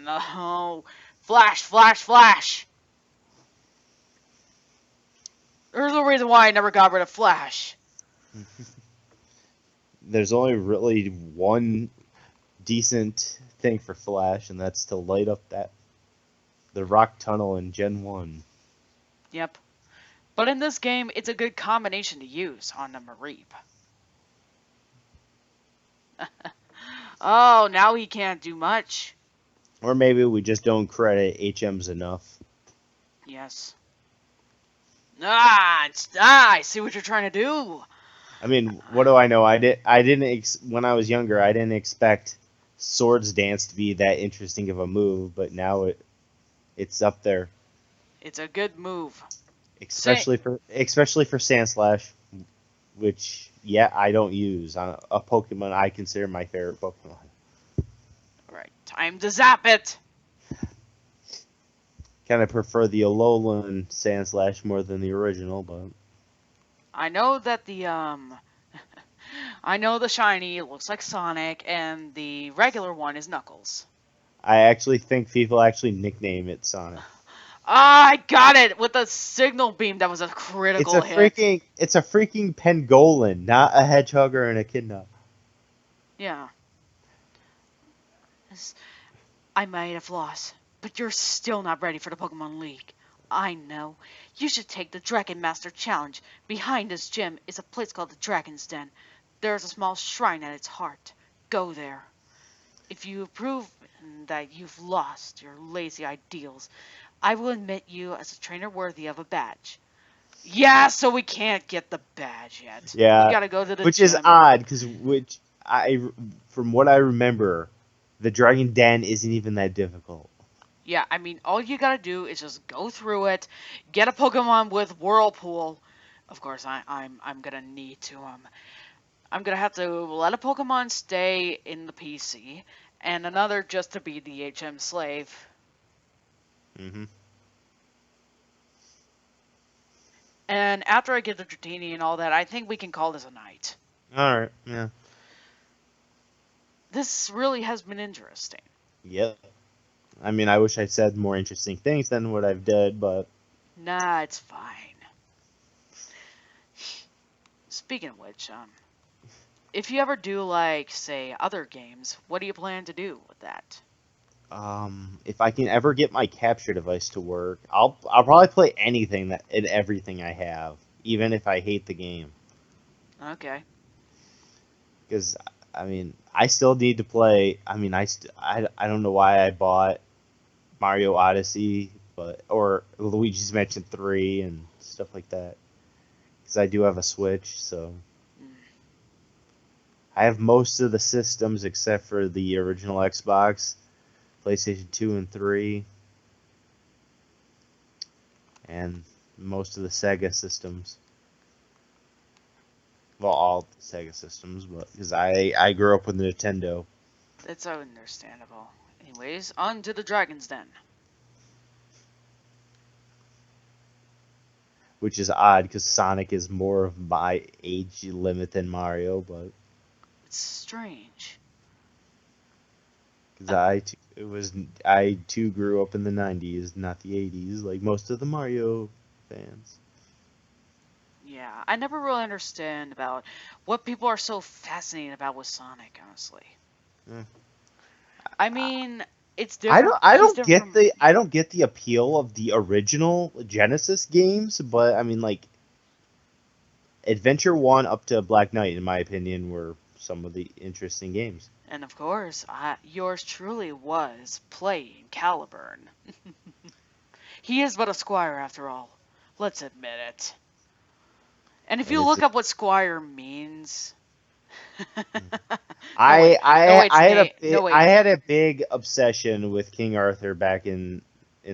No. Flash. There's a reason why I never got rid of Flash. There's only really one decent thing for Flash, and that's to light up the rock tunnel in Gen 1. Yep. But in this game, it's a good combination to use on the Mareep. Oh, now he can't do much. Or maybe we just don't credit HMs enough. Yes. I see what you're trying to do. I mean, what do I know? When I was younger, I didn't expect Swords Dance to be that interesting of a move, but now it's up there. It's a good move. Especially for Sandslash, which I don't use on a Pokemon I consider my favorite Pokemon. Alright, time to zap it! Kind of prefer the Alolan Sandslash more than the original, but I know that I know the shiny looks like Sonic, and the regular one is Knuckles. I actually think people actually nickname it Sonic. I got it with the signal beam. That was a critical hit. It's a freaking Pangolin, not a Hedgehog or an Echidna. Yeah. I might have lost, but you're still not ready for the Pokemon League. I know. You should take the Dragon Master Challenge. Behind this gym is a place called the Dragon's Den. There's a small shrine at its heart. Go there. If you prove that you've lost your lazy ideals, I will admit you as a trainer worthy of a badge. Yeah, so we can't get the badge yet. We Yeah, gotta go to the which is gym. odd because from what I remember, the Dragon Den isn't even that difficult. Yeah, I mean, all you gotta do is just go through it, get a Pokemon with Whirlpool. Of course, I'm gonna need to I'm gonna have to let a Pokemon stay in the PC, and another just to be the HM slave. Hmm. And after I get the Dratini and all that, I think we can call this a night. All right. Yeah. This really has been interesting. Yep. I mean, I wish I said more interesting things than what I've did, but Nah, it's fine. Speaking of which, if you ever do like, say, other games, what do you plan to do with that? if I can ever get my capture device to work, I'll probably play anything that and everything I have, even if I hate the game. Okay. Because I mean, I still need to play. I mean, I don't know why I bought Mario Odyssey, but or Luigi's Mansion 3 and stuff like that. Because I do have a Switch, so Mm. I have most of the systems except for the original Xbox, PlayStation 2 and 3, and most of the Sega systems. Well, all the Sega systems, but because I grew up with Nintendo. That's understandable. Anyways, on to the Dragon's Den. Which is odd because Sonic is more of my age limit than Mario, but It's strange. because I too grew up in the '90s, not the '80s, like most of the Mario fans. Yeah, I never really understand about what people are so fascinated about with Sonic, honestly. Eh. I mean, it's different. He's different from. I don't get the appeal of the original Genesis games, but I mean like Adventure 1 up to Black Knight, in my opinion, were some of the interesting games. And of course, yours truly was playing Caliburn. He is but a squire after all. Let's admit it. And if And you it's look up what squire means. No I wait, no wait, it's no I wait. had a big obsession with King Arthur back in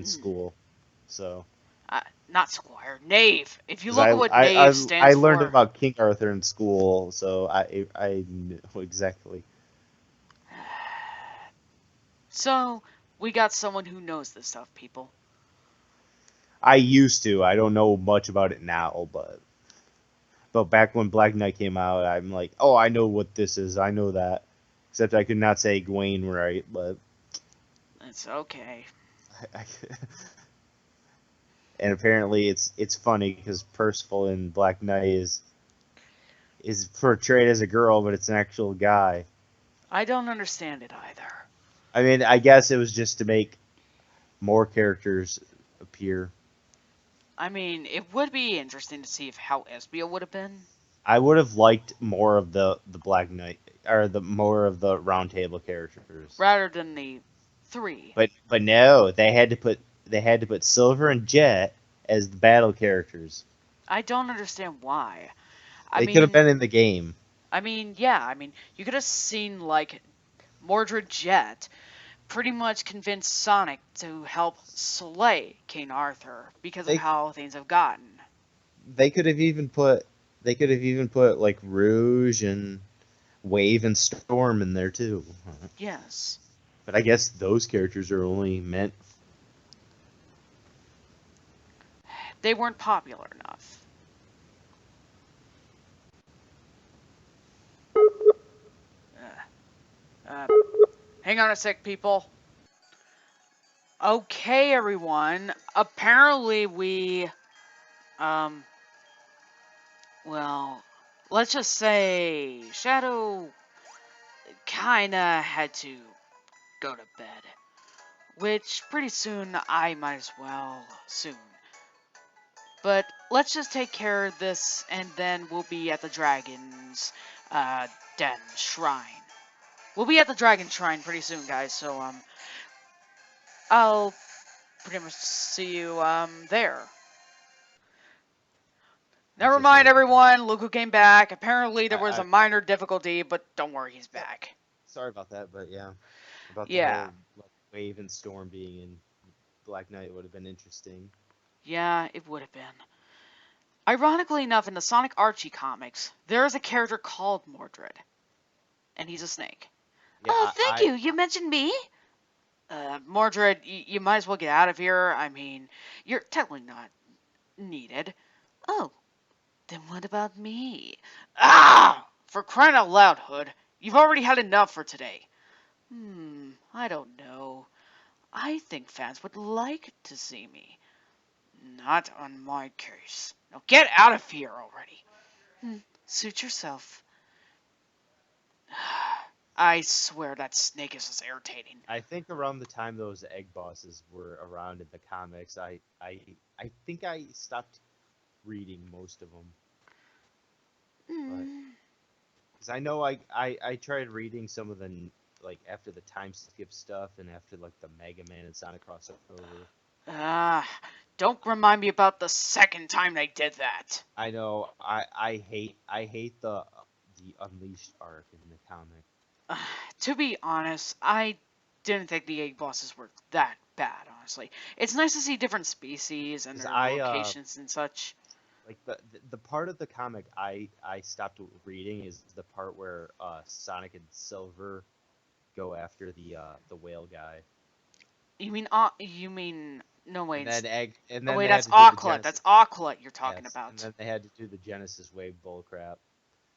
Mm, school. So, not squire, knave. If you because look at what knave I stands learned for. about King Arthur in school, so I knew exactly. So, we got someone who knows this stuff, people. I used to. I don't know much about it now, but back when Black Knight came out, I'm like, oh, I know what this is. I know that. Except I could not say Gawain right, but It's okay. I and apparently it's funny because Percival in Black Knight is portrayed as a girl, but it's an actual guy. I don't understand it either. I mean, I guess it was just to make more characters appear. I mean, it would be interesting to see if how Espio would have been. I would have liked more of the Black Knight or the more of the Round Table characters. Rather than the three. But no, they had to put Silver and Jet as the battle characters. I don't understand why. I They could have mean, been in the game. yeah, I mean, you could have seen, like, Mordred Jet pretty much convince Sonic to help slay King Arthur because of They how things have gotten. they could have even put like Rouge and Wave and Storm in there too. Yes. But I guess those characters are only meant. They weren't popular enough. Uh, hang on a sec, people. Okay, everyone. Apparently um, well, let's just say Shadow kinda had to go to bed. Which, pretty soon, I might as well soon. But let's just take care of this, and then we'll be at the dragon's den shrine. We'll be at the dragon shrine pretty soon, guys. So I'll pretty much see you there. Never mind, everyone. Luca came back. Apparently, there was a minor difficulty, but don't worry, he's back. Sorry about that, but yeah, about the Yeah. whole like, wave and storm being in Black Knight would have been interesting. Yeah, it would have been. Ironically enough, in the Sonic Archie comics, there is a character called Mordred, and he's a snake. Yeah, oh, thank you. You mentioned me? Mordred, you might as well get out of here. I mean, you're technically not needed. Oh, then what about me? Ah! For crying out loud, Hood. You've already had enough for today. I don't know. I think fans would like to see me. Not on my case. Now get out of here already. Suit yourself. I swear that snake is just irritating. I think around the time those egg bosses were around in the comics, I think I stopped reading most of them. Because I know I tried reading some of the, like, after the time skip stuff and after, like, the Mega Man and Sonic crossover. Don't remind me about the second time they did that. I know. I hate the Unleashed arc in the comic. To be honest, I didn't think the egg bosses were that bad, honestly. It's nice to see different species and their locations and such. Like, the part of the comic I stopped reading is the part where Sonic and Silver go after the whale guy. You mean no wait. And then wait, that's Aqua. That's Aqua you're talking about. And then they had to do the Genesis Wave bullcrap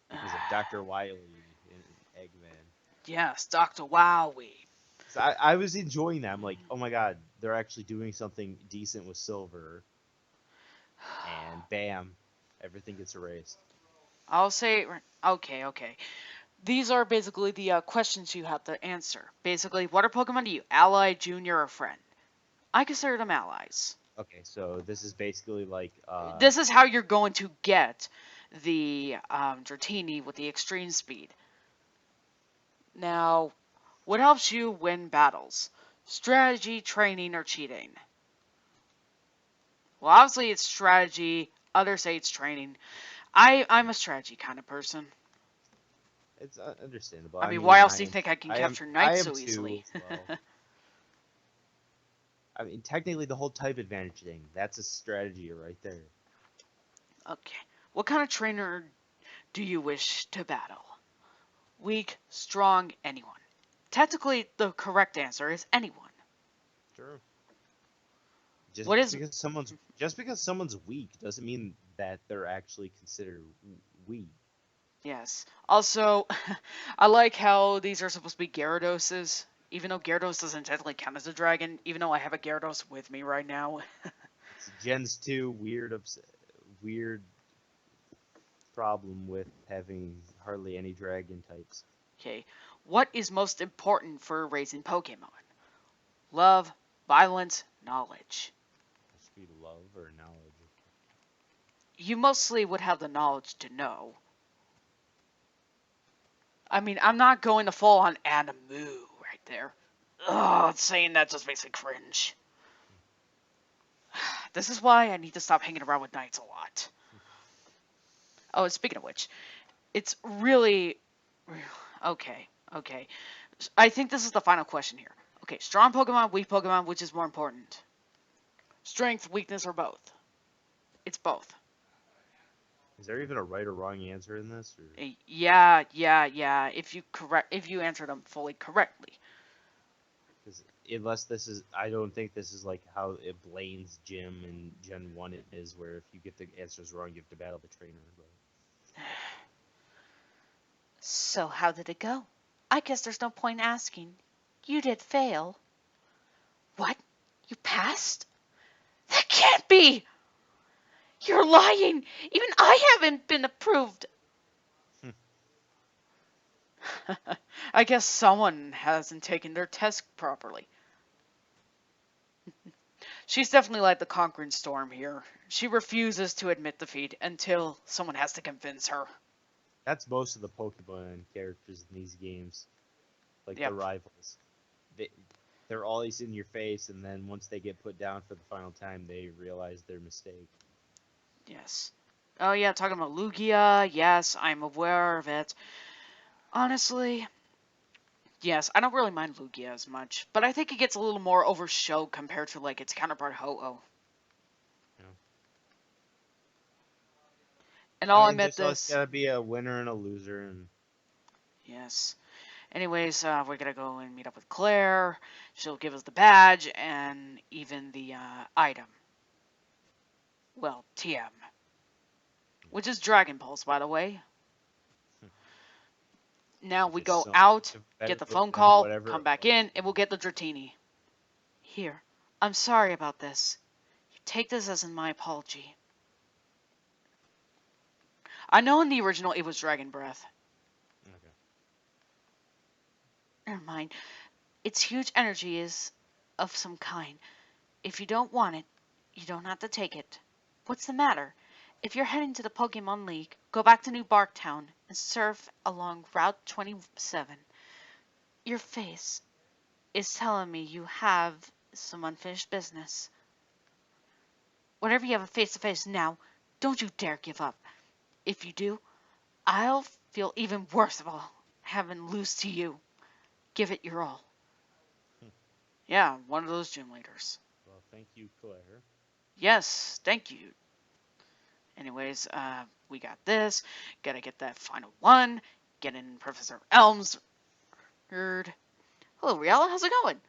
because of Dr. Wily and Eggman. Yes, Dr. Wowie. So I was enjoying that. I'm like, oh my god, they're actually doing something decent with Silver. And bam, everything gets erased. I'll say, okay. These are basically the questions you have to answer. Basically, what are Pokemon to you? Ally, Junior, or Friend? I consider them allies. Okay, so this is basically like... This is how you're going to get the Dratini with the extreme speed. Now, what helps you win battles? Strategy, training, or cheating? Well, obviously it's strategy. Others say it's training. I'm a strategy kind of person. It's understandable. I mean, why else do you think I can capture Knight so easily? Well. I mean, technically the whole type advantage thing, that's a strategy right there. Okay. What kind of trainer do you wish to battle? Weak, strong, anyone. Technically, the correct answer is anyone. Sure. Just because someone's weak doesn't mean that they're actually considered weak. Yes. Also, I like how these are supposed to be Gyarados, even though Gyarados doesn't technically count as a dragon, even though I have a Gyarados with me right now. It's Gens 2 weird problem with having hardly any dragon types. Okay. What is most important for raising Pokemon? Love, violence, knowledge. Must be love or knowledge. You mostly would have the knowledge to know. I mean, I'm not going to fall on Animu right there. Ugh, saying that just makes me cringe. This is why I need to stop hanging around with Knights a lot. Oh, speaking of which, it's really... Okay. I think this is the final question here. Okay, strong Pokemon, weak Pokemon, which is more important? Strength, weakness, or both? It's both. Is there even a right or wrong answer in this? Or? Yeah. If you answer them fully correctly. Unless this is, I don't think this is like how it Blaine's gym in Gen 1 it is, where if you get the answers wrong, you have to battle the trainer. But... So how did it go? I guess there's no point asking. You did fail. What? You passed? That can't be! You're lying! Even I haven't been approved! I guess someone hasn't taken their test properly. She's definitely like the conquering storm here. She refuses to admit defeat until someone has to convince her. That's most of the Pokemon characters in these games, like the Yep. rivals. They, they're always in your face, and then once they get put down for the final time, they realize their mistake. Yes. Oh yeah, talking about Lugia. Yes, I'm aware of it. Honestly, yes, I don't really mind Lugia as much, but I think it gets a little more overshowed compared to like its counterpart Ho-Oh. You know? And I I'll mean, admit just always this. gotta be a winner and a loser, and Yes. Anyways, we're gonna go and meet up with Claire. She'll give us the badge and even the item. Well, TM. Which is Dragon Pulse, by the way. Now we which is go so out, much get the better phone than call, whatever come it back was. in, and we'll get the Dratini. Here. I'm sorry about this. Take this as my apology. I know in the original it was Dragon Breath. Okay. Never mind. Its huge energy is of some kind. If you don't want it, you don't have to take it. What's the matter? If you're heading to the Pokemon League, go back to New Barktown and surf along Route 27. Your face is telling me you have some unfinished business. Whenever you have a face-to-face now, don't you dare give up. If you do, I'll feel even worse about having lose to you. Give it your all. Yeah, one of those gym leaders. Well, thank you, Claire. Yes, thank you. Anyways, we got this. Gotta get that final one. Get in Professor Elm's herd. Hello, Reala. How's it going?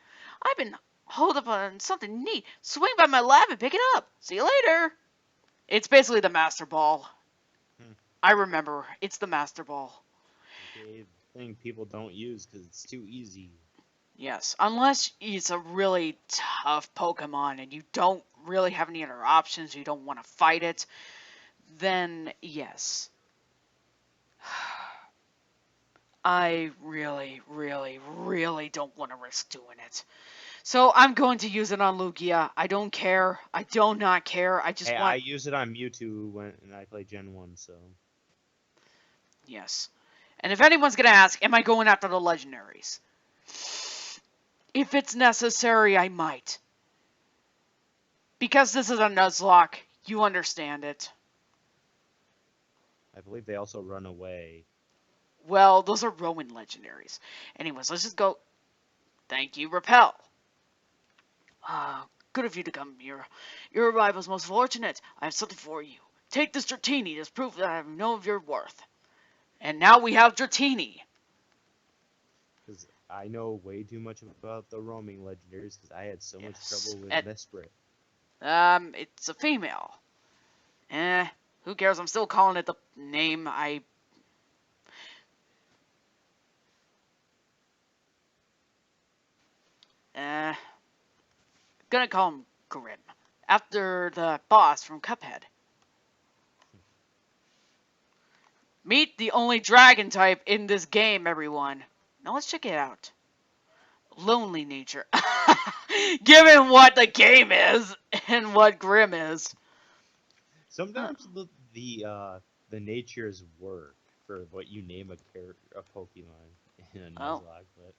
I've been holed up on something neat. Swing by my lab and pick it up. See you later. It's basically the Master Ball. Hmm. I remember. It's the Master Ball. Okay, thing people don't use because it's too easy. Yes, unless it's a really tough Pokemon and you don't really have any other options, you don't want to fight it, then yes. I really, really, really don't want to risk doing it. So I'm going to use it on Lugia. I don't care. I do not care. I just Hey, I want... use it on Mewtwo when I play Gen 1, so. Yes. And if anyone's going to ask, am I going after the legendaries? If it's necessary, I might. Because this is a Nuzlocke, you understand it. I believe they also run away. Well, those are Roman legendaries. Anyways, let's just go. Thank you, Repel. Good of you to come here. Your arrival is most fortunate. I have something for you. Take this Dratini as proof that I know of your worth. And now we have Dratini. Because I know way too much about the roaming legendaries because I had so much Yes. trouble with Mesprit. It's a female. Who cares? I'm still calling it the name gonna call him Grim. After the boss from Cuphead. Meet the only dragon type in this game, everyone. Now let's check it out. Lonely nature. Given what the game is and what Grim is. Sometimes the natures work for what you name a Pokemon in a Oh. Nuzlocke, but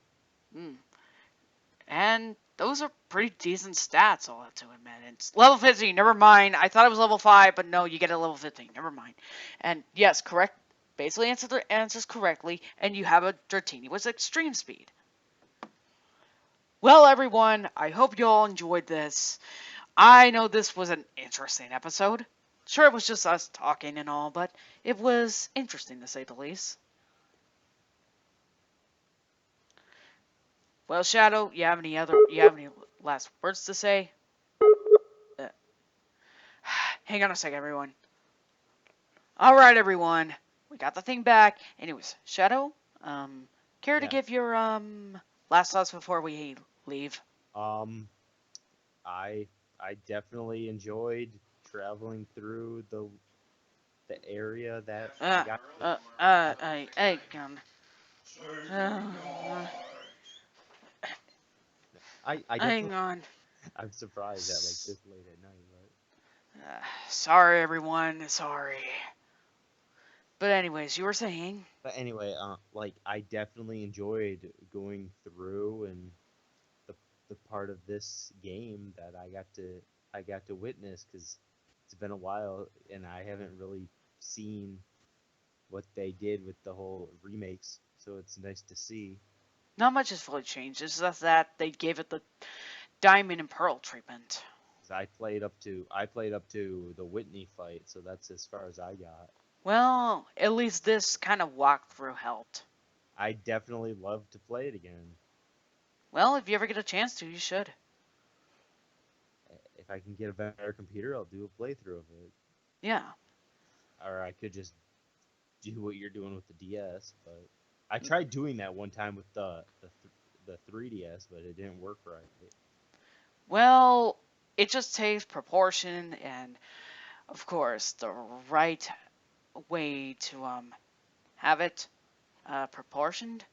And those are pretty decent stats, I'll have to admit. It's level 15, never mind. I thought it was level 5, but no, you get a level 15, never mind. And yes, correct. Basically answers correctly, and you have a Dratini with extreme speed. Well, everyone, I hope you all enjoyed this. I know this was an interesting episode. Sure, it was just us talking and all, but it was interesting to say the least. Well, Shadow, you have any last words to say? Uh, hang on a second, everyone. All right, everyone, we got the thing back. Anyways, Shadow, care to yeah. give your last thoughts before we leave? Um, I I definitely enjoyed traveling through the area that I got. Hey, Uh, I hang definitely on. I'm surprised at like S- this late at night, Sorry, everyone. Sorry. But anyways, you were saying? but anyway, like I definitely enjoyed going through and the the part of this game that I got to witness because it's been a while and I haven't really seen what they did with the whole remakes, so it's nice to see. Not much has really changed. It's just that they gave it the diamond and pearl treatment. 'Cause I played up to the Whitney fight, so that's as far as I got. Well, at least this kind of walkthrough helped. I definitely love to play it again. Well, if you ever get a chance to, you should. If I can get a better computer, I'll do a playthrough of it. Yeah. Or I could just do what you're doing with the DS, but I tried doing that one time with the 3DS, but it didn't work right. Well, it just takes proportion and, of course, the right way to have it proportioned.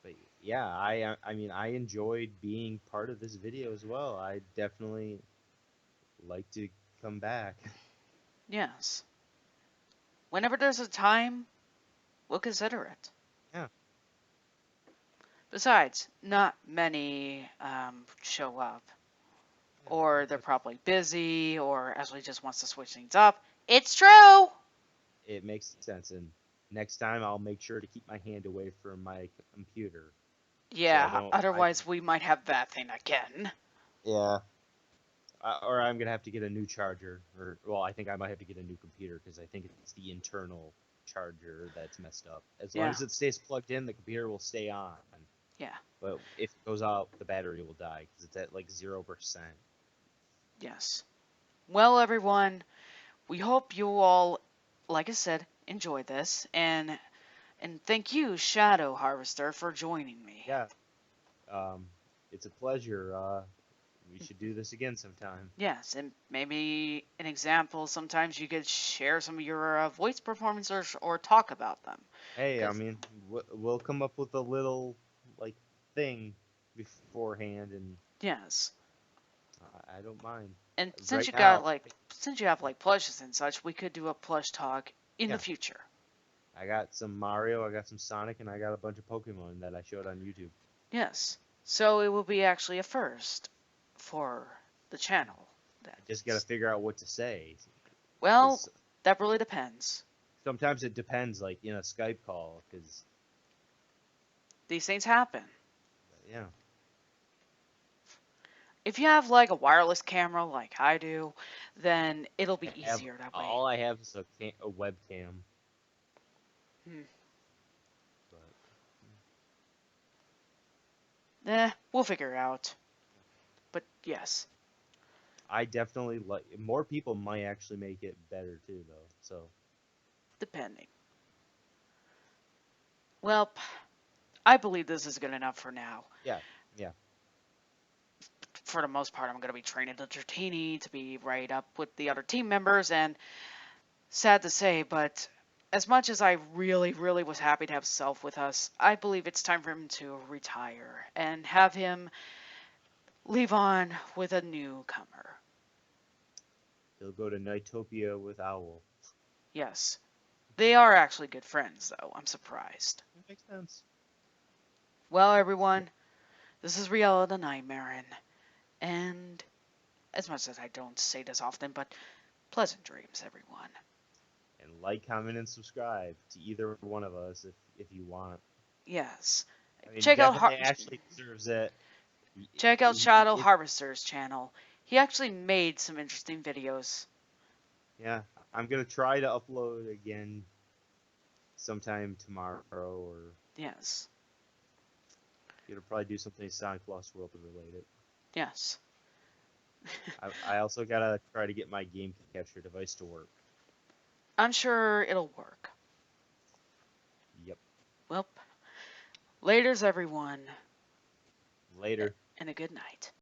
But yeah, I mean I enjoyed being part of this video as well. I definitely like to come back. Yes. Whenever there's a time, we'll consider it. Yeah. Besides, not many show up. Or they're probably busy, or Ashley just wants to switch things up. It's true! It makes sense, and next time I'll make sure to keep my hand away from my computer, so Yeah, I otherwise we might have that thing again. yeah. Or I'm gonna have to get a new charger, or well, I think I might have to get a new computer because I think it's the internal charger that's messed up. As long Yeah, as it stays plugged in, the computer will stay on. yeah, But if it goes out, the battery will die because it's at like 0%. yes. Well, everyone, we hope you all, like I said, enjoy this, and thank you, Shadow Harvester, for joining me. Yeah, um, it's a pleasure. We should do this again sometime. Yes, and maybe an example. Sometimes you could share some of your voice performances or talk about them. Hey, I Cause mean, we'll come up with a little like thing beforehand, and yes, I don't mind. and Right now, since you have like plushes and such, we could do a plush talk in the yeah, future. I got some Mario, I got some Sonic, and I got a bunch of Pokemon that I showed on YouTube. Yes, so it will be actually a first for the channel. I just gotta That's figure out what to say, well, because that really depends. sometimes it depends, like in a Skype call, because These things happen. yeah, If you have like a wireless camera like I do, then it'll be I have easier that way. all I have is a webcam, Hmm. but We'll figure it out. But yes, I definitely like more people might actually make it better too, though. So depending. Well, I believe this is good enough for now. yeah, yeah, For the most part, I'm going to be training the Dratini to be right up with the other team members, and sad to say, but as much as I really, really was happy to have Self with us, I believe it's time for him to retire and have him leave on with a newcomer. he'll go to Nightopia with Owl. Yes, they are actually good friends, though. I'm surprised. That makes sense. Well, everyone, this is Reala the Nightmare, and as much as I don't say this often, but pleasant dreams, everyone. And like, comment, and subscribe to either one of us if you want. Yes, I mean, check out definitely Ashley deserves it. check out Shadow If Harvester's channel. He actually made some interesting videos. yeah, I'm gonna try to upload again sometime tomorrow, or Yes, gonna probably do something Sonic Lost World related. yes. I also gotta try to get my game capture device to work. I'm sure it'll work. Yep. Well, laters, everyone, Later. and a good night.